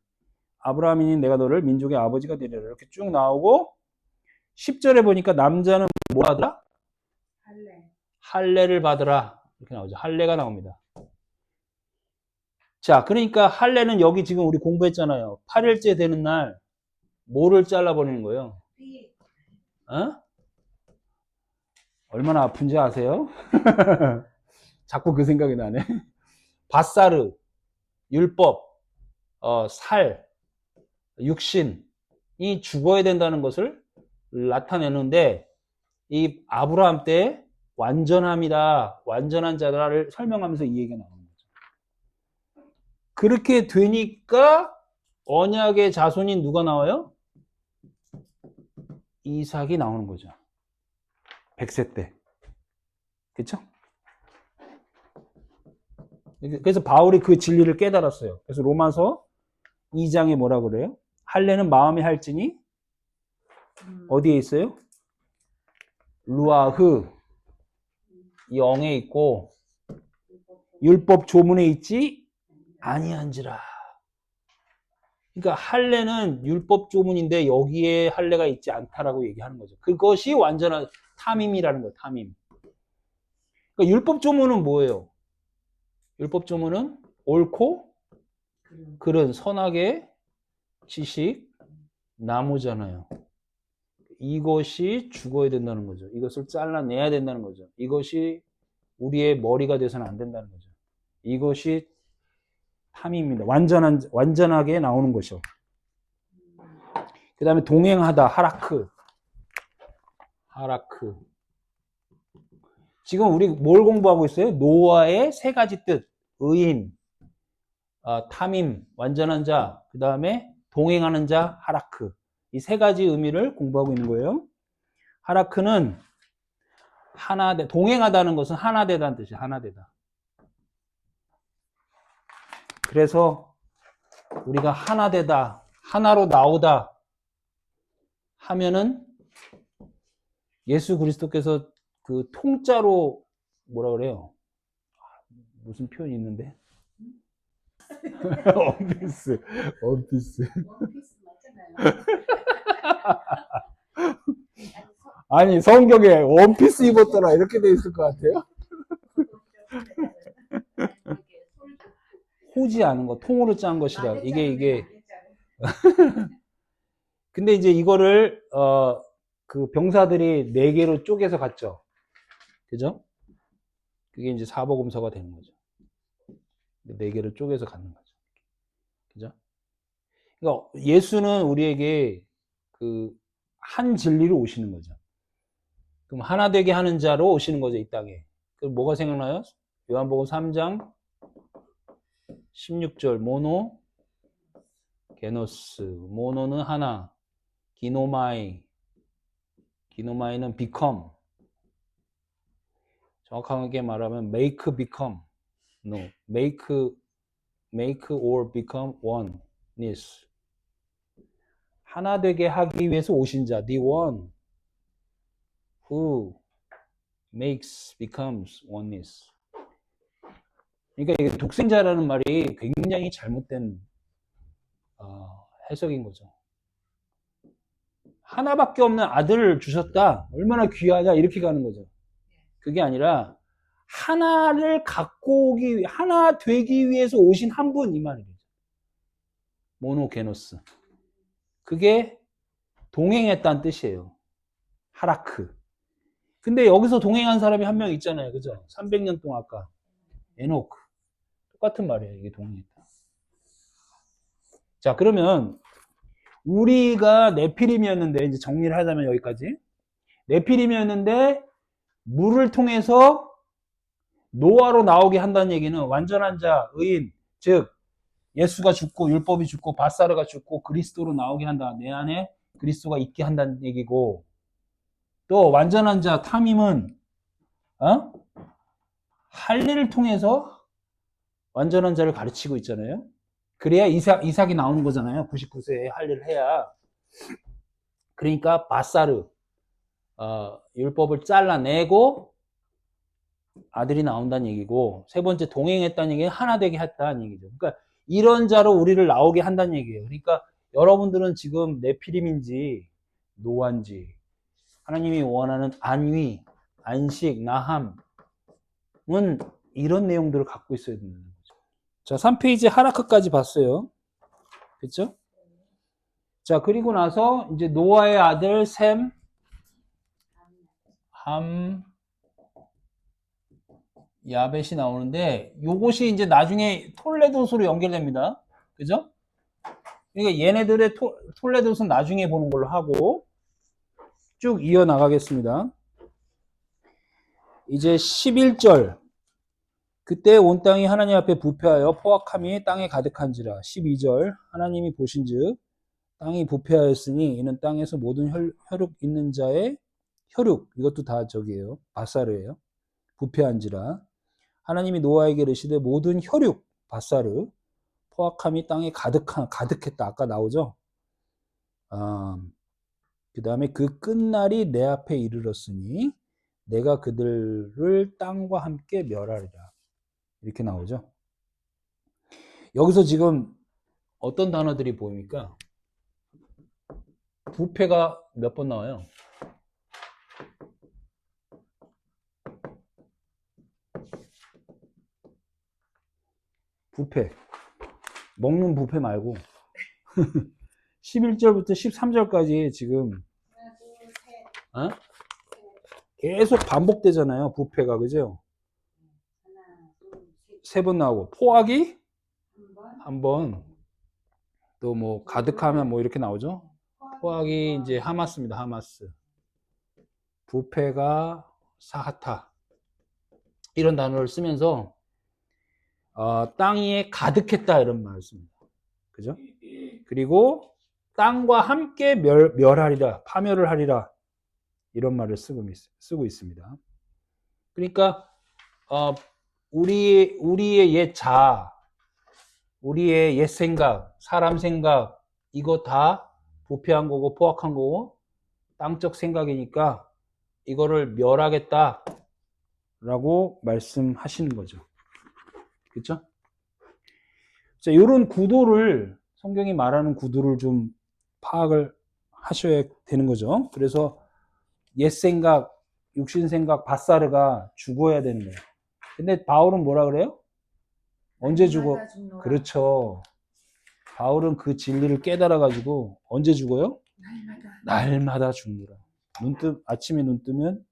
아브라함이니 내가 너를 민족의 아버지가 되리라. 이렇게 쭉 나오고 10절에 보니까 남자는 뭐 하더라? 할래. 할례를 받으라. 이렇게 나오죠. 할례가 나옵니다. 자, 그러니까 할례는 여기 지금 우리 공부했잖아요. 8일째 되는 날 뭐를 잘라버리는 거예요? 삐. 어? 얼마나 아픈지 아세요? 자꾸 그 생각이 나네. 바사르, 율법, 살, 육신이 죽어야 된다는 것을 나타내는데 이 아브라함 때 완전함이다, 완전한 자다를 설명하면서 이 얘기가 나오는 거죠. 그렇게 되니까 언약의 자손인 누가 나와요? 이삭이 나오는 거죠. 100세 때. 그쵸? 그래서 바울이 그 진리를 깨달았어요. 그래서 로마서 2장에 뭐라 그래요? 할례는 마음에 할지니 어디에 있어요? 루아흐 영에 있고 율법 조문에 있지 아니한지라. 그러니까 할례는 율법 조문인데 여기에 할례가 있지 않다라고 얘기하는 거죠. 그것이 완전한 탐임이라는 거예요. 탐임. 그러니까 율법 조문은 뭐예요? 율법 조문은 옳고 그른 선악의 지식 나무잖아요. 이것이 죽어야 된다는 거죠. 이것을 잘라내야 된다는 거죠. 이것이 우리의 머리가 돼서는 안 된다는 거죠. 이것이 탐임입니다. 완전하게 나오는 것이요. 그 다음에 동행하다, 하라크. 지금 우리 뭘 공부하고 있어요? 노아의 세 가지 뜻. 의인, 탐임, 완전한 자, 그 다음에 동행하는 자, 하라크. 이 세 가지 의미를 공부하고 있는 거예요. 하라크는 동행하다는 것은 하나되다는 뜻이에요. 하나되다. 그래서 우리가 하나되다, 하나로 나오다 하면은 예수 그리스도께서 그 통짜로 뭐라 그래요? 무슨 표현이 있는데? 원피스. 원피스 맞잖아요. 아니 성경에 원피스 입었더라 이렇게 돼 있을 것 같아요. 호지 않은 거, 통으로 짠 것이라. 이게. 근데 이제 이거를, 그 병사들이 4개로 쪼개서 갔죠. 그죠? 그게 이제 사복음서가 되는 거죠. 4개로 쪼개서 가는 거죠. 그죠? 그러니까 예수는 우리에게 그 한 진리로 오시는 거죠. 그럼 하나 되게 하는 자로 오시는 거죠, 이 땅에. 그럼 뭐가 생각나요? 요한복음 3장 16절 모노 게노스. 모노는 하나, 기노마이는 become. 정확하게 말하면 make become. No, make or become oneness. 하나 되게 하기 위해서 오신 자, the one who becomes oneness. 그러니까 이게 독생자라는 말이 굉장히 잘못된 해석인 거죠. 하나밖에 없는 아들을 주셨다. 얼마나 귀하냐 이렇게 가는 거죠. 그게 아니라 하나를 갖고 하나 되기 위해서 오신 한 분 이 말이죠. 모노게노스. 그게 동행했다는 뜻이에요. 하라크. 근데 여기서 동행한 사람이 한 명 있잖아요. 그죠? 300년 동안 아까 에노크. 똑같은 말이에요. 이게 동행했다. 자, 그러면 우리가 네피림이었는데 이제 정리를 하자면 여기까지. 네피림이었는데 물을 통해서 노아로 나오게 한다는 얘기는 완전한 자, 의인, 즉 예수가 죽고 율법이 죽고 바사르가 죽고 그리스도로 나오게 한다. 내 안에 그리스도가 있게 한다는 얘기고, 또 완전한 자, 탐임은 할례를 통해서 완전한 자를 가르치고 있잖아요. 그래야 이삭이 나오는 거잖아요. 99세에 할례를 해야. 그러니까 바사르, 율법을 잘라내고 아들이 나온다는 얘기고, 세 번째 동행했다는 얘기는 하나 되게 했다는 얘기죠. 그러니까 이런 자로 우리를 나오게 한다는 얘기예요. 그러니까 여러분들은 지금 네피림인지 노아인지 하나님이 원하는 안위, 안식, 나함은 이런 내용들을 갖고 있어야 되는 거죠. 자, 3페이지 하라크까지 봤어요. 그렇죠? 자, 그리고 나서 이제 노아의 아들 셈, 함, 야벳이 나오는데, 요것이 이제 나중에 톨레도스로 연결됩니다. 그죠? 그러니까 얘네들의 톨레도스는 나중에 보는 걸로 하고, 쭉 이어나가겠습니다. 이제 11절. 그때 온 땅이 하나님 앞에 부패하여 포악함이 땅에 가득한지라. 12절. 하나님이 보신즉 땅이 부패하였으니 이는 땅에서 모든 혈육 있는 자의 혈육, 이것도 다 저기예요. 바사르예요. 부패한지라. 하나님이 노아에게 이르시되 모든 혈육, 바사르, 포악함이 땅에 가득했다. 아까 나오죠? 그 다음에 그 끝날이 내 앞에 이르렀으니 내가 그들을 땅과 함께 멸하리라. 이렇게 나오죠. 여기서 지금 어떤 단어들이 보입니까? 부패가 몇 번 나와요? 부패. 먹는 부패 말고 11절부터 13절까지 지금 하나, 둘, 셋. 계속 반복되잖아요. 부패가. 그죠? 하나, 둘, 셋. 세 번 나오고 포악이 한 번. 한 번, 또 뭐 가득하면 뭐 이렇게 나오죠. 포악이 이제 하마스입니다. 하마스. 부패가 사하타. 이런 단어를 쓰면서 땅 위에 가득했다 이런 말을 씁니다. 그죠? 그리고 땅과 함께 멸하리라, 파멸을 하리라, 이런 말을 쓰고 있습니다. 그러니까 우리의 옛 자아, 우리의 옛 생각, 사람 생각, 이거 다 부패한 거고 포악한 거고 땅적 생각이니까 이거를 멸하겠다 라고 말씀하시는 거죠. 그렇죠? 자, 이런 구도를, 성경이 말하는 구도를 좀 파악을 하셔야 되는 거죠. 그래서 옛 생각, 육신 생각, 바사르가 죽어야 되는 거예요. 근데 바울은 뭐라 그래요? 언제 죽어? 날마다 죽노라. 그렇죠. 바울은 그 진리를 깨달아가지고 언제 죽어요? 날마다 죽노라. 아침에 눈 뜨면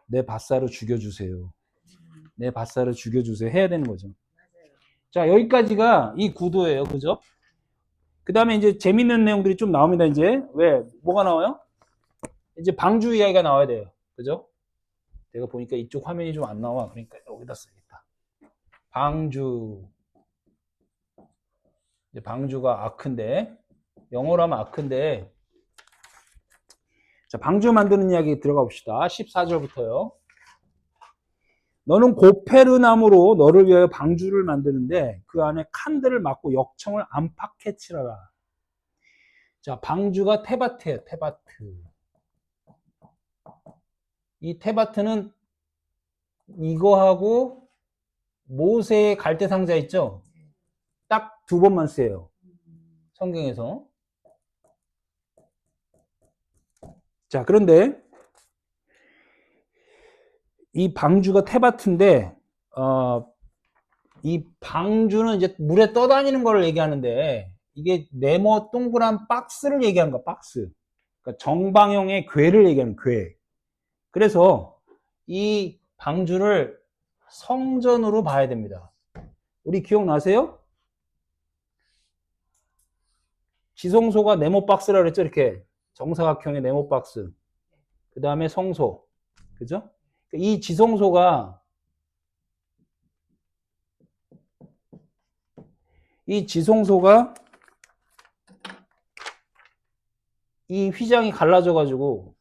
내 바사르 죽여주세요. 내 바사르 죽여주세요. 해야 되는 거죠. 자, 여기까지가 이 구도예요. 그죠? 그 다음에 이제 재밌는 내용들이 좀 나옵니다. 이제 왜? 뭐가 나와요? 이제 방주 이야기가 나와야 돼요. 그죠? 내가 보니까 이쪽 화면이 좀 안 나와. 그러니까 여기다 써야겠다. 방주. 이제 방주가 아크인데, 영어로 하면 아크인데, 자, 방주 만드는 이야기 들어가 봅시다. 14절부터요. 너는 고페르나무로 너를 위하여 방주를 만드는데 그 안에 칸들을 막고 역청을 안팎에 칠하라. 자, 방주가 테바트예요. 테바트. 이 테바트는 이거하고 모세의 갈대 상자 있죠? 딱 두 번만 쓰여요. 성경에서. 자, 그런데 이 방주가 테바트인데 이 방주는 이제 물에 떠다니는 걸 얘기하는데 이게 네모 동그란 박스를 얘기하는 거야. 박스. 그러니까 정방형의 궤를 얘기하는 궤. 그래서 이 방주를 성전으로 봐야 됩니다. 우리 기억나세요? 지성소가 네모 박스라 그랬죠? 이렇게 정사각형의 네모 박스. 그 다음에 성소. 그죠? 이 지성소가 이 휘장이 갈라져 가지고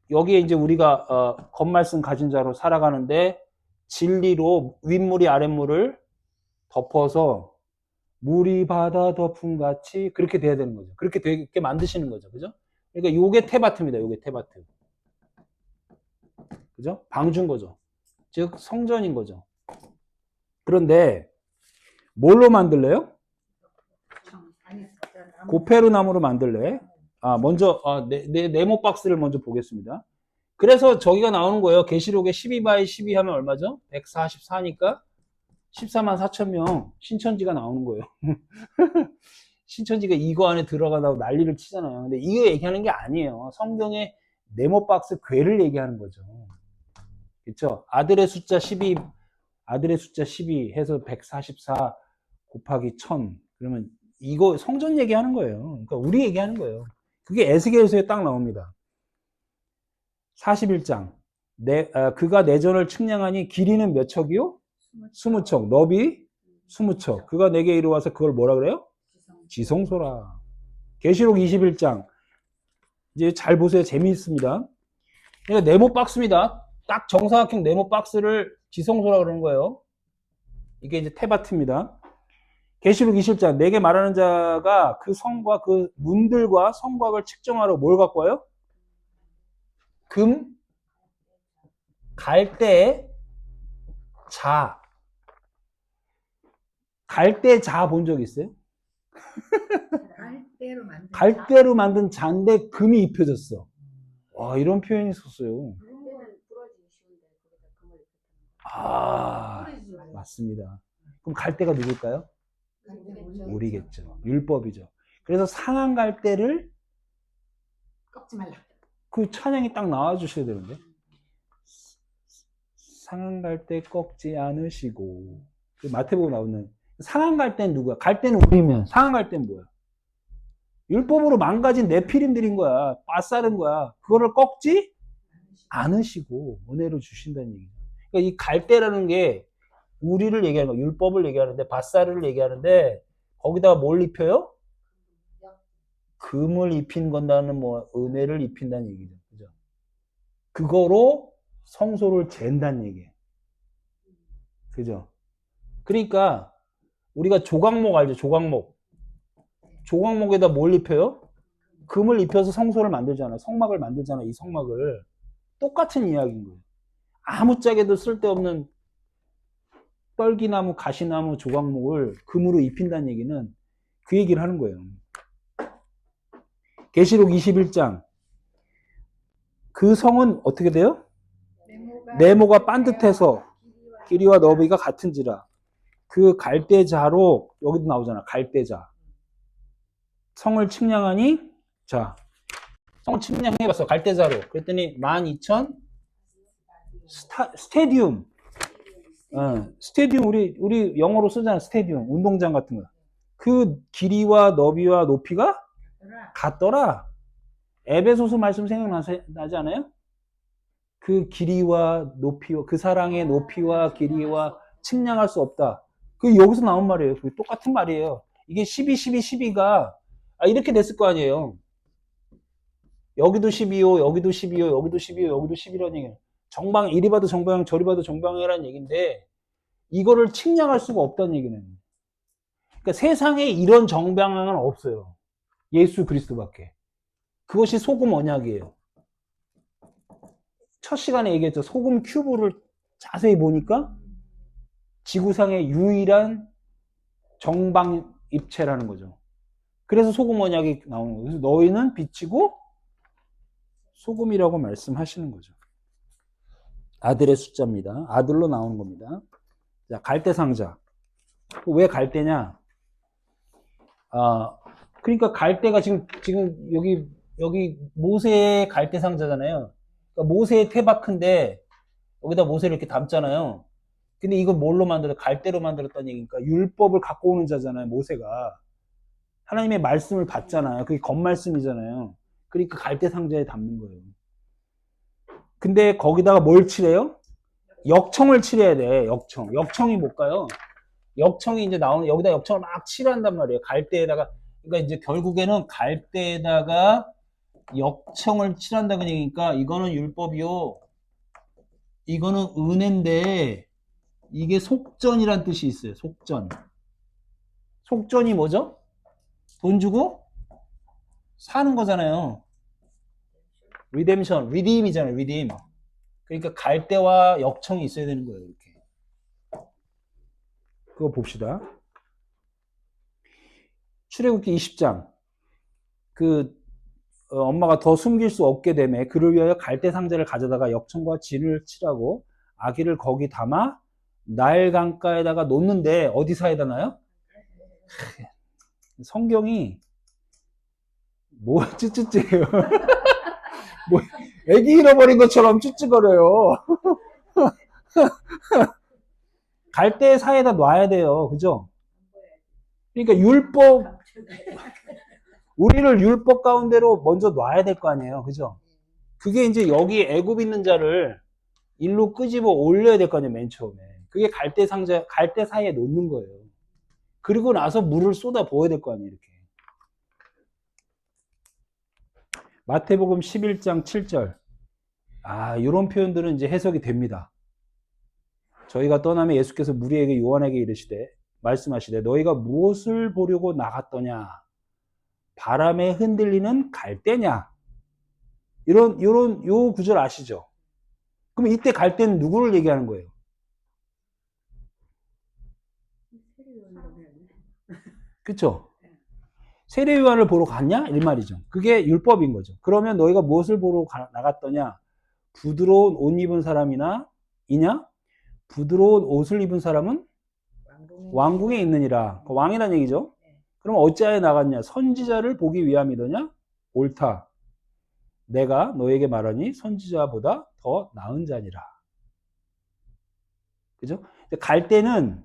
여기에 이제 우리가 겉말씀 가진 자로 살아가는데 진리로 윗물이 아랫물을 덮어서 물이 바다 덮음 같이 그렇게 돼야 되는 거죠. 그렇게 되게 만드시는 거죠. 그죠? 그러니까 요게 테바트입니다. 요게 테바트. 그죠? 방주인 거죠. 즉 성전인 거죠. 그런데 뭘로 만들래요? 고페르 나무로 만들래? 먼저 네모 박스를 먼저 보겠습니다. 그래서 저기가 나오는 거예요. 계시록에 12/12 하면 얼마죠? 144니까 14만 4천 명 신천지가 나오는 거예요. 신천지가 이거 안에 들어가다고 난리를 치잖아요. 근데 이거 얘기하는 게 아니에요. 성경에 네모 박스 궤를 얘기하는 거죠. 그렇죠? 아들의 숫자 12 해서 144 곱하기 1000 그러면 이거 성전 얘기하는 거예요. 그러니까 우리 얘기하는 거예요. 그게 에스겔서에 딱 나옵니다. 41장 그가 내전을 측량하니 길이는 몇 척이요? 20척. 너비 20척. 그가 내게 이르와서 그걸 뭐라 그래요? 지성소라. 계시록 21장 이제 잘 보세요. 재미있습니다. 그러니까 네모 박스입니다. 딱 정사각형 네모 박스를 지성소라 그러는 거예요. 이게 이제 테바트입니다. 계시록 20장 내게 말하는 자가 그 성과 그 문들과 성곽을 측정하러 뭘 갖고 와요? 금, 갈대, 자. 갈대 자 본 적 있어요? 갈대로 만든 자인데 금이 입혀졌어. 와, 이런 표현이 있었어요. 맞습니다. 그럼 갈대가 누굴까요? 우리겠죠. 율법이죠. 그래서 상한 갈대를 꺾지 말라. 그 찬양이 딱 나와 주셔야 되는데. 상한 갈대 꺾지 않으시고. 그 마태복음 나오는 상한 갈대는 누구야? 갈대는 우리면 상한 갈대는 뭐야? 율법으로 망가진 네피림들인 거야. 빠싸른 거야. 그거를 꺾지 않으시고 은혜로 주신다는 얘기죠. 그러니까 이 갈대라는 게 우리를 얘기하는 거, 율법을 얘기하는데 바사르를 얘기하는데 거기다가 뭘 입혀요? 금을 입힌 건다는 뭐 은혜를 입힌다는 얘기죠. 그죠? 그거로 성소를 잰다는 얘기예요. 그죠? 그러니까 우리가 조각목 알죠? 조각목. 조각목에다 뭘 입혀요? 금을 입혀서 성소를 만들잖아. 성막을 만들잖아. 이 성막을. 똑같은 이야기인 거예요. 아무짝에도 쓸데없는 떨기나무, 가시나무, 조각목을 금으로 입힌다는 얘기는 그 얘기를 하는 거예요. 계시록 21장. 그 성은 어떻게 돼요? 네모가 반듯해서 길이와 너비가 같은지라. 그 갈대자로 여기도 나오잖아. 갈대자. 성을 측량하니 자 성을 측량해봤어. 갈대자로. 그랬더니 12,000 스테디움. 스테디움 우리 영어로 쓰잖아. 스테디움. 운동장 같은 거. 그 길이와 너비와 높이가 같더라. 에베소서 말씀 생각나지 않아요? 그 길이와 높이와 그 사랑의 높이와 길이와 측량할 수 없다. 그 여기서 나온 말이에요. 똑같은 말이에요. 이게 12, 12, 12가 이렇게 됐을 거 아니에요. 여기도 12요, 여기도 12요, 여기도 12요, 여기도 12라는 얘기예요. 정방 이리 봐도 정방향, 저리 봐도 정방향이라는 얘기인데 이거를 측량할 수가 없다는 얘기는. 그러니까 세상에 이런 정방향은 없어요. 예수 그리스도밖에. 그것이 소금 언약이에요. 첫 시간에 얘기했죠. 소금 큐브를 자세히 보니까 지구상의 유일한 정방 입체라는 거죠. 그래서 소금 언약이 나오는 거예요. 그래서 너희는 빛이고 소금이라고 말씀하시는 거죠. 아들의 숫자입니다. 아들로 나오는 겁니다. 자, 갈대 상자. 왜 갈대냐? 그러니까 갈대가 지금 여기 모세의 갈대 상자잖아요. 그러니까 모세의 테바크인데 여기다 모세를 이렇게 담잖아요. 근데 이거 뭘로 만들어? 갈대로 만들었다는 얘기니까 율법을 갖고 오는 자잖아요. 모세가 하나님의 말씀을 받잖아요. 그게 겉말씀이잖아요. 그러니까 갈대 상자에 담는 거예요. 근데 거기다가 뭘 칠해요? 역청을 칠해야 돼. 역청이 뭘까요? 역청이 이제 나오는 여기다 역청을 막 칠한단 말이에요. 갈대에다가. 그러니까 이제 결국에는 갈대에다가 역청을 칠한다는 얘기니까 이거는 율법이요. 이거는 은혜인데 이게 속전이란 뜻이 있어요. 속전. 속전이 뭐죠? 돈 주고 사는 거잖아요. 리뎀션, 리딤이잖아요. 리딤. 그러니까 갈대와 역청이 있어야 되는 거예요. 이렇게. 그거 봅시다. 출애굽기 20장. 엄마가 더 숨길 수 없게 되매 그를 위하여 갈대 상자를 가져다가 역청과 진을 칠하고 아기를 거기 담아 나일 강가에다가 놓는데 어디 사이다 놔요? 성경이 뭐 찌찌찌해요. 뭐 애기 잃어버린 것처럼 찌찌거려요. 갈대 사이에다 놔야 돼요. 그죠? 그러니까 우리를 율법 가운데로 먼저 놔야 될 거 아니에요. 그죠? 그게 이제 여기 애굽 있는 자를 일로 끄집어 올려야 될 거 아니에요. 맨 처음에. 그게 갈대 사이에 놓는 거예요. 그리고 나서 물을 쏟아 부어야 될 거 아니에요. 이렇게. 마태복음 11장 7절. 이런 표현들은 이제 해석이 됩니다. 저희가 떠나면 예수께서 무리에게 요한에게 말씀하시되 너희가 무엇을 보려고 나갔더냐? 바람에 흔들리는 갈대냐? 요 구절 아시죠? 그럼 이때 갈대는 누구를 얘기하는 거예요? 그쵸? 세례요한을 보러 갔냐? 이 말이죠. 그게 율법인 거죠. 그러면 너희가 무엇을 보러 나갔더냐? 부드러운 옷 입은 사람이냐? 부드러운 옷을 입은 사람은 왕궁에 있느니라. 왕이란 얘기죠. 그럼 어찌하여 나갔냐? 선지자를 보기 위함이더냐? 옳다. 내가 너에게 말하니 선지자보다 더 나은 자니라. 그죠? 갈 때는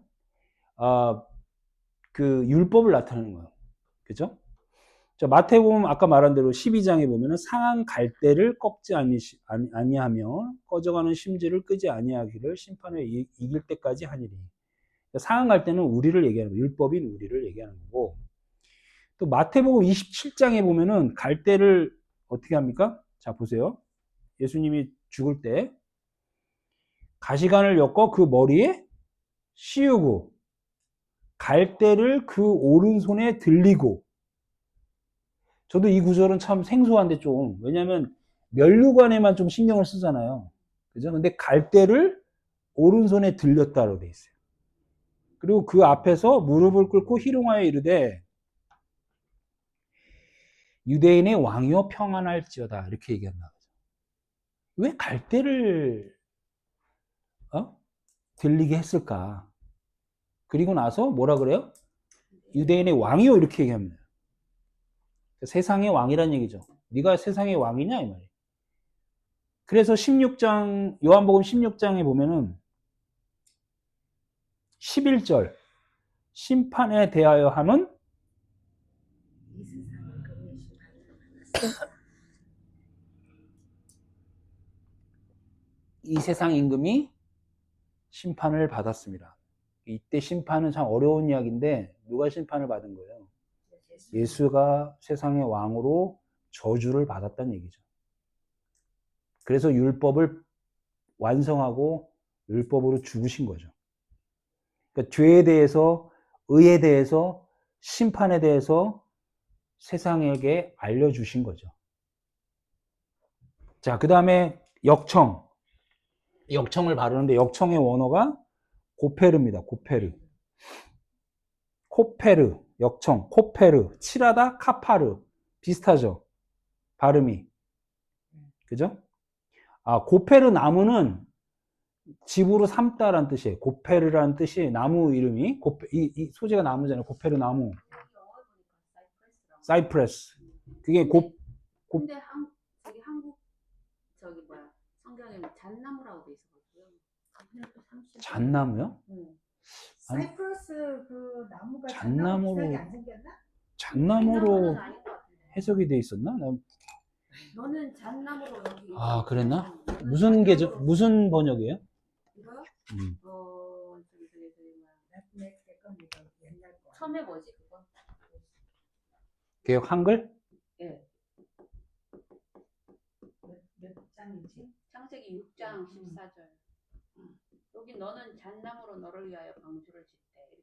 그 율법을 나타내는 거예요. 그죠? 자, 마태복음 아까 말한 대로 12장에 보면은 상한 갈대를 꺾지 아니하며 꺼져가는 심지를 끄지 아니하기를 심판에 이길 때까지 하니리. 상한 갈대는 우리를 얘기하는 거예요. 율법인 우리를 얘기하는 거고. 또 마태복음 27장에 보면은 갈대를 어떻게 합니까? 자, 보세요. 예수님이 죽을 때 가시관을 엮어 그 머리에 씌우고 갈대를 그 오른손에 들리고. 저도 이 구절은 참 생소한데 좀, 왜냐면 면류관에만 좀 신경을 쓰잖아요. 그죠? 근데 갈대를 오른손에 들렸다고 돼 있어요. 그리고 그 앞에서 무릎을 꿇고 희롱하여 이르되 유대인의 왕이여 평안할지어다 이렇게 얘기한다. 왜 갈대를 들리게 했을까? 그리고 나서 뭐라 그래요? 유대인의 왕이요 이렇게 얘기합니다. 세상의 왕이란 얘기죠. 네가 세상의 왕이냐 이 말이에요. 그래서 16장 요한복음 16장에 보면은 11절 심판에 대하여 함은 이 세상 임금이 심판을 받았습니다. 이때 심판은 참 어려운 이야기인데 누가 심판을 받은 거예요? 예수가 세상의 왕으로 저주를 받았다는 얘기죠. 그래서 율법을 완성하고 율법으로 죽으신 거죠. 그러니까 죄에 대해서, 의에 대해서, 심판에 대해서 세상에게 알려주신 거죠. 자, 그 다음에 역청을 바르는데 역청의 원어가 고페르입니다. 코페르, 역청, 코페르, 칠하다, 카파르. 비슷하죠? 발음이. 그죠? 고페르 나무는 집으로 삼다라는 뜻이에요. 고페르라는 뜻이 나무 이름이, 이 소재가 나무잖아요. 고페르 나무. 사이프레스. 그게 근데 한국 성경에는 잣나무라고 돼 있어가지고. 잣나무요? 응. 사이프러스 그 나무가 잣나무로- 비슷하게 안 생겼나? 잣나무로 아닌 것 같은데. 해석이 돼 있었나? 너는 잣나무로 여기. 그랬나? 무슨 번역이에요? 이거요? 음. 옛날 거. 처음에 뭐지 그거? 개역 한글? 예. 몇 장이지? 창세기 6장 14절. 여기 너는 잣나무로 너를 위하여 방주를 짓대 이렇게 돼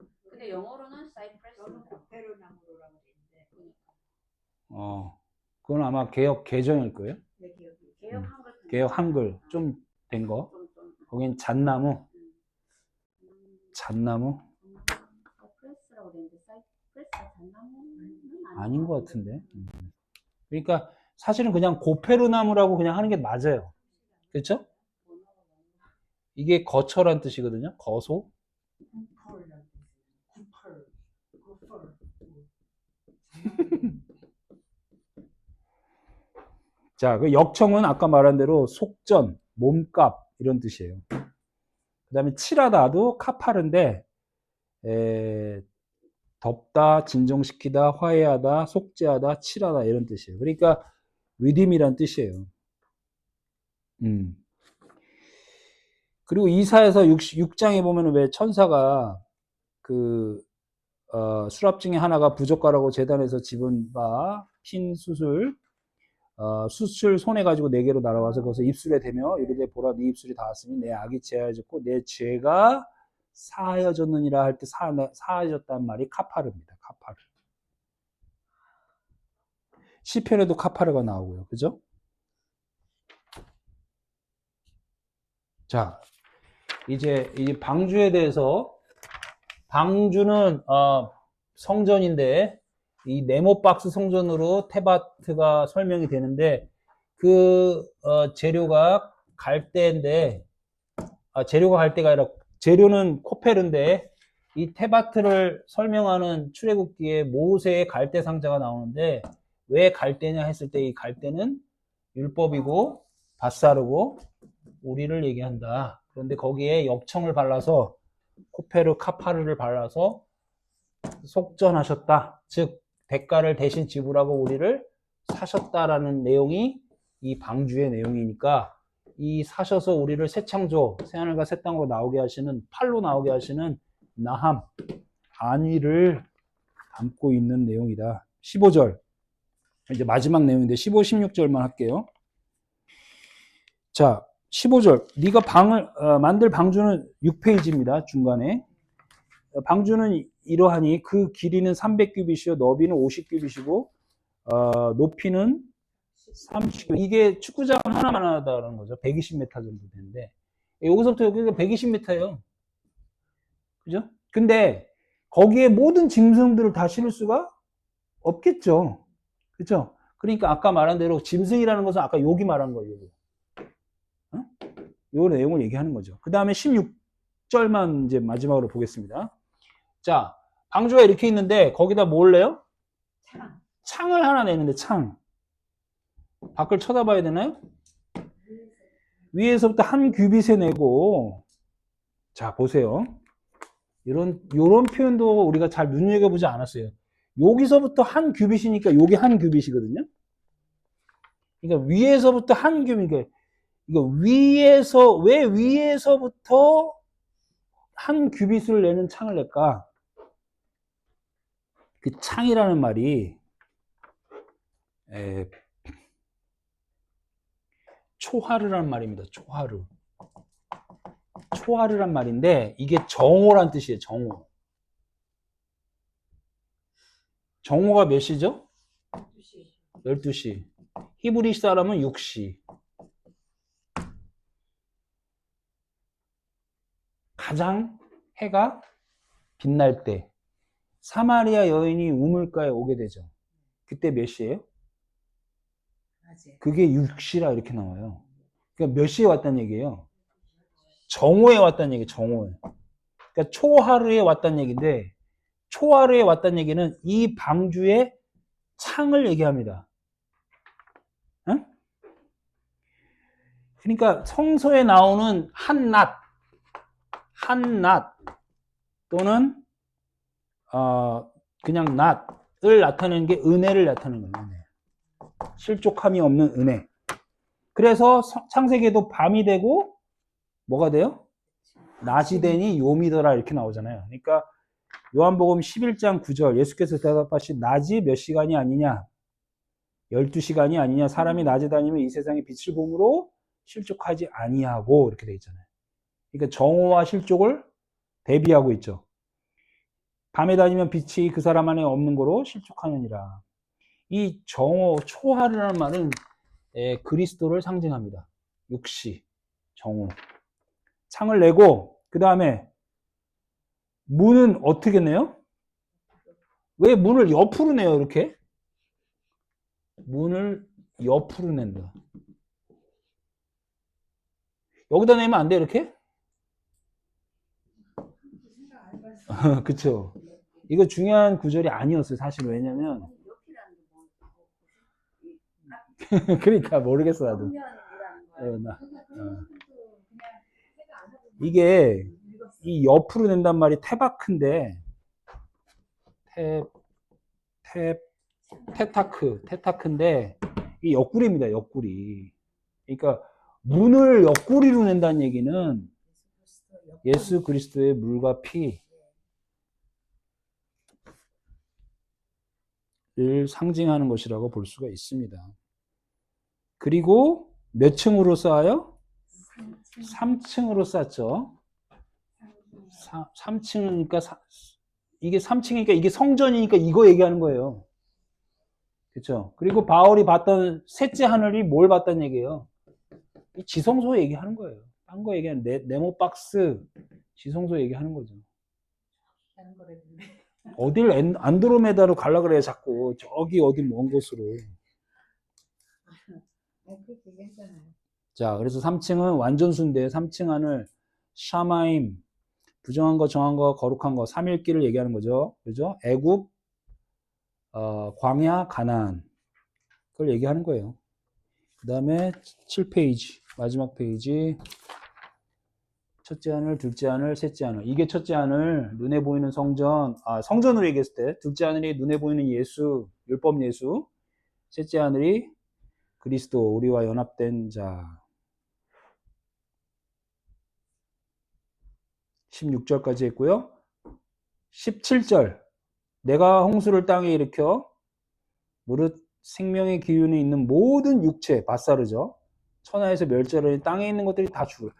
있어. 근데 영어로는 사이프레스. 너는 고페르 나무로라고 돼 있는데. 그건 아마 개역 개정일 거예요. 여기 개혁 한글. 개혁 한글 좀 된 거. 거긴 잣나무. 잣나무? 프레스라고 되는데 프레스가 잣나무는 아닌 것 같은데. 그러니까 사실은 그냥 고페르나무라고 그냥 하는 게 맞아요. 그렇죠? 이게 거처란 뜻이거든요. 거소. 자, 그 역청은 아까 말한 대로 속전, 몸값 이런 뜻이에요. 그 다음에 칠하다도 카파르인데 덮다, 진정시키다, 화해하다, 속죄하다, 칠하다 이런 뜻이에요. 그러니까 리딤이란 뜻이에요. 그리고 이사에서 6장에 보면 왜 천사가 수랍 중에 하나가 부족하라고 제단에서 집은 바 핀 수술 수술 손에 가지고 네 개로 날아와서 거기서 입술에 대며 이르되 보라 네 입술이 닿았으니 내 악이 제하여졌고 내 죄가 사하여졌느니라 할 때 사하여졌다는 말이 카파르입니다. 카파르. 시편에도 카파르가 나오고요. 그죠? 자, 이제 이 방주에 대해서 방주는 성전인데 이 네모박스 성전으로 테바트가 설명이 되는데 재료가 갈대인데 재료가 갈대가 아니라 재료는 코페르인데 이 테바트를 설명하는 출애굽기에 모세의 갈대 상자가 나오는데 왜 갈대냐 했을 때 이 갈대는 율법이고 밧사르고 우리를 얘기한다. 그런데 거기에 역청을 발라서 코페르 카파르를 발라서 속전하셨다. 즉 대가를 대신 지불하고 우리를 사셨다라는 내용이 이 방주의 내용이니까 이 사셔서 우리를 새 창조, 새 하늘과 새 땅으로 나오게 하시는 팔로 나오게 하시는 나함, 안위를 담고 있는 내용이다. 15절 이제 마지막 내용인데 15, 16절만 할게요. 자 15절 네가 만들 방주는 6페이지입니다. 중간에 방주는 이러하니 그 길이는 300규빗이요 너비는 50규빗이고 높이는 30규빗. 이게 축구장 하나만 하다는 거죠. 120m 정도 되는데 여기서부터 여기가 120m예요. 그죠? 근데 거기에 모든 짐승들을 다 실을 수가 없겠죠. 그죠? 그러니까 아까 말한 대로 짐승이라는 것은 아까 여기 말한 거예요. 요 내용을 얘기하는 거죠. 그 다음에 16절만 이제 마지막으로 보겠습니다. 자, 방주가 이렇게 있는데 거기다 뭘 내요? 창을 하나 내는데 창. 밖을 쳐다봐야 되나요? 위에서부터 한 규빗에 내고 자, 보세요. 요런 표현도 우리가 잘 눈여겨보지 않았어요. 여기서부터 한 규빗이니까 여기 한 규빗이거든요. 그러니까 위에서부터 한 규빗. 이거 왜 위에서부터 한 규빗을 내는 창을 낼까? 그 창이라는 말이 초하르란 말입니다. 초하르란 말인데 이게 정오란 뜻이에요. 정오가 몇 시죠? 12시. 히브리 사람은 6시. 가장 해가 빛날 때 사마리아 여인이 우물가에 오게 되죠. 그때 몇 시예요? 그게 6시라 이렇게 나와요. 그러니까 몇 시에 왔다는 얘기예요? 정오에 왔다는 얘기예요. 정오에. 그러니까 초하루에 왔다는 얘기인데 초하루에 왔다는 얘기는 이 방주의 창을 얘기합니다. 응? 그러니까 성서에 나오는 한낮 또는 그냥 낮을 나타내는 게 은혜를 나타내는 거예요. 은혜. 실족함이 없는 은혜. 그래서 창세기에도 밤이 되고 뭐가 돼요? 낮이 되니 요미더라 이렇게 나오잖아요. 그러니까 요한복음 11장 9절 예수께서 대답하신 낮이 몇 시간이 아니냐? 12시간이 아니냐? 사람이 낮에 다니면 이 세상에 빛을 봄으로 실족하지 아니하고 이렇게 돼 있잖아요. 그러니까 정오와 실족을 대비하고 있죠. 밤에 다니면 빛이 그 사람 안에 없는 거로 실족하느니라. 이 정오, 초하루라는 말은 그리스도를 상징합니다. 육시, 정우. 창을 내고 그 다음에 문은 어떻게 내요? 왜 문을 옆으로 내요? 이렇게? 문을 옆으로 낸다. 여기다 내면 안 돼, 이렇게? 생각 안 해봤어. 그쵸. 이거 중요한 구절이 아니었어요, 사실. 왜냐면, 옆이라는 게 뭐, 그러니까 모르겠어, 나도. 정면이라는 거야. 나. 그냥 생각 안 하고 이게, 읽었어. 이 옆으로 낸단 말이 테바크인데, 테타크인데, 이 옆구리입니다, 옆구리. 그러니까, 문을 옆구리로 낸다는 얘기는, 예수 그리스도의 물과 피를 상징하는 것이라고 볼 수가 있습니다. 그리고 몇 층으로 쌓아요? 3층으로 쌓죠. 3층이니까 이게 3층이니까 이게 성전이니까 이거 얘기하는 거예요. 그렇죠? 그리고 바울이 봤던 셋째 하늘이 뭘 봤다는 얘기예요? 이 지성소 얘기하는 거예요. 딴 거 얘기하는 네모 박스 지성소 얘기하는 거죠. 다른 거래 근데. 어딜 안드로메다로 갈라 그래요, 자꾸. 저기 어디 먼 곳으로. 그렇게 얘기했잖아요. 자, 그래서 3층은 완전수인데 3층 하늘 샤마임 부정한 거, 정한 거, 거룩한 거, 삼일기를 얘기하는 거죠. 그죠? 애굽, 광야, 가나안. 그걸 얘기하는 거예요. 그 다음에 7페이지, 마지막 페이지. 첫째 하늘, 둘째 하늘, 셋째 하늘. 이게 첫째 하늘, 눈에 보이는 성전, 성전으로 얘기했을 때, 둘째 하늘이 눈에 보이는 예수, 율법 예수. 셋째 하늘이 그리스도, 우리와 연합된 자. 16절까지 했고요. 17절. 내가 홍수를 땅에 일으켜 무릇 생명의 기운이 있는 모든 육체, 바사르죠. 천하에서 멸절하니 땅에 있는 것들이 다 죽을.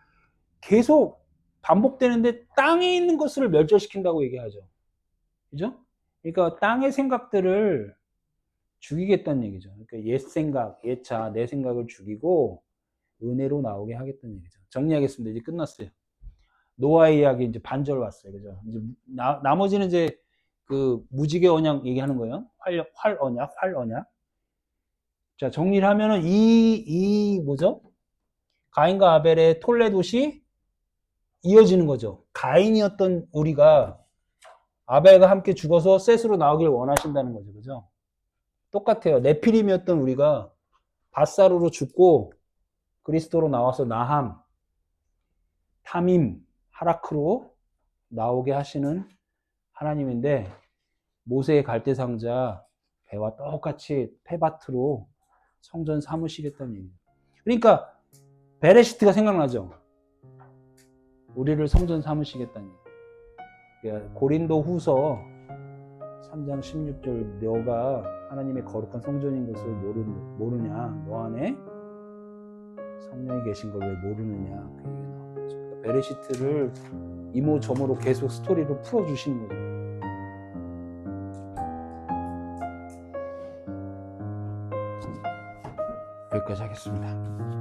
계속 반복되는데 땅에 있는 것을 멸절시킨다고 얘기하죠. 그죠? 그러니까 땅의 생각들을 죽이겠다는 얘기죠. 그러니까 옛 생각, 옛자, 내 생각을 죽이고 은혜로 나오게 하겠다는 얘기죠. 정리하겠습니다. 이제 끝났어요. 노아의 이야기 이제 반절 왔어요. 그죠? 이제 나머지는 이제 그 무지개 언약 얘기하는 거예요. 활 언약. 자, 정리를 하면은 뭐죠? 가인과 아벨의 톨레도시 이어지는 거죠. 가인이었던 우리가 아벨과 함께 죽어서 셋으로 나오길 원하신다는 거죠. 그죠? 똑같아요. 네피림이었던 우리가 바사르로 죽고 그리스도로 나와서 나함, 탐임, 하라크로 나오게 하시는 하나님인데 모세의 갈대상자 배와 똑같이 페바트로 성전 삼으시겠다는 얘기예요. 그러니까 베레시트가 생각나죠. 우리를 성전 삼으시겠다는 얘기예요. 그러니까 고린도 후서 3장 16절 너가 하나님의 거룩한 성전인 것을 모르냐 너 안에 성령이 계신 걸 왜 모르느냐 그 얘기가 나오는 거죠. 그러니까 베레시트를 이모저모로 계속 스토리로 풀어주시는 거죠. 여기까지 하겠습니다.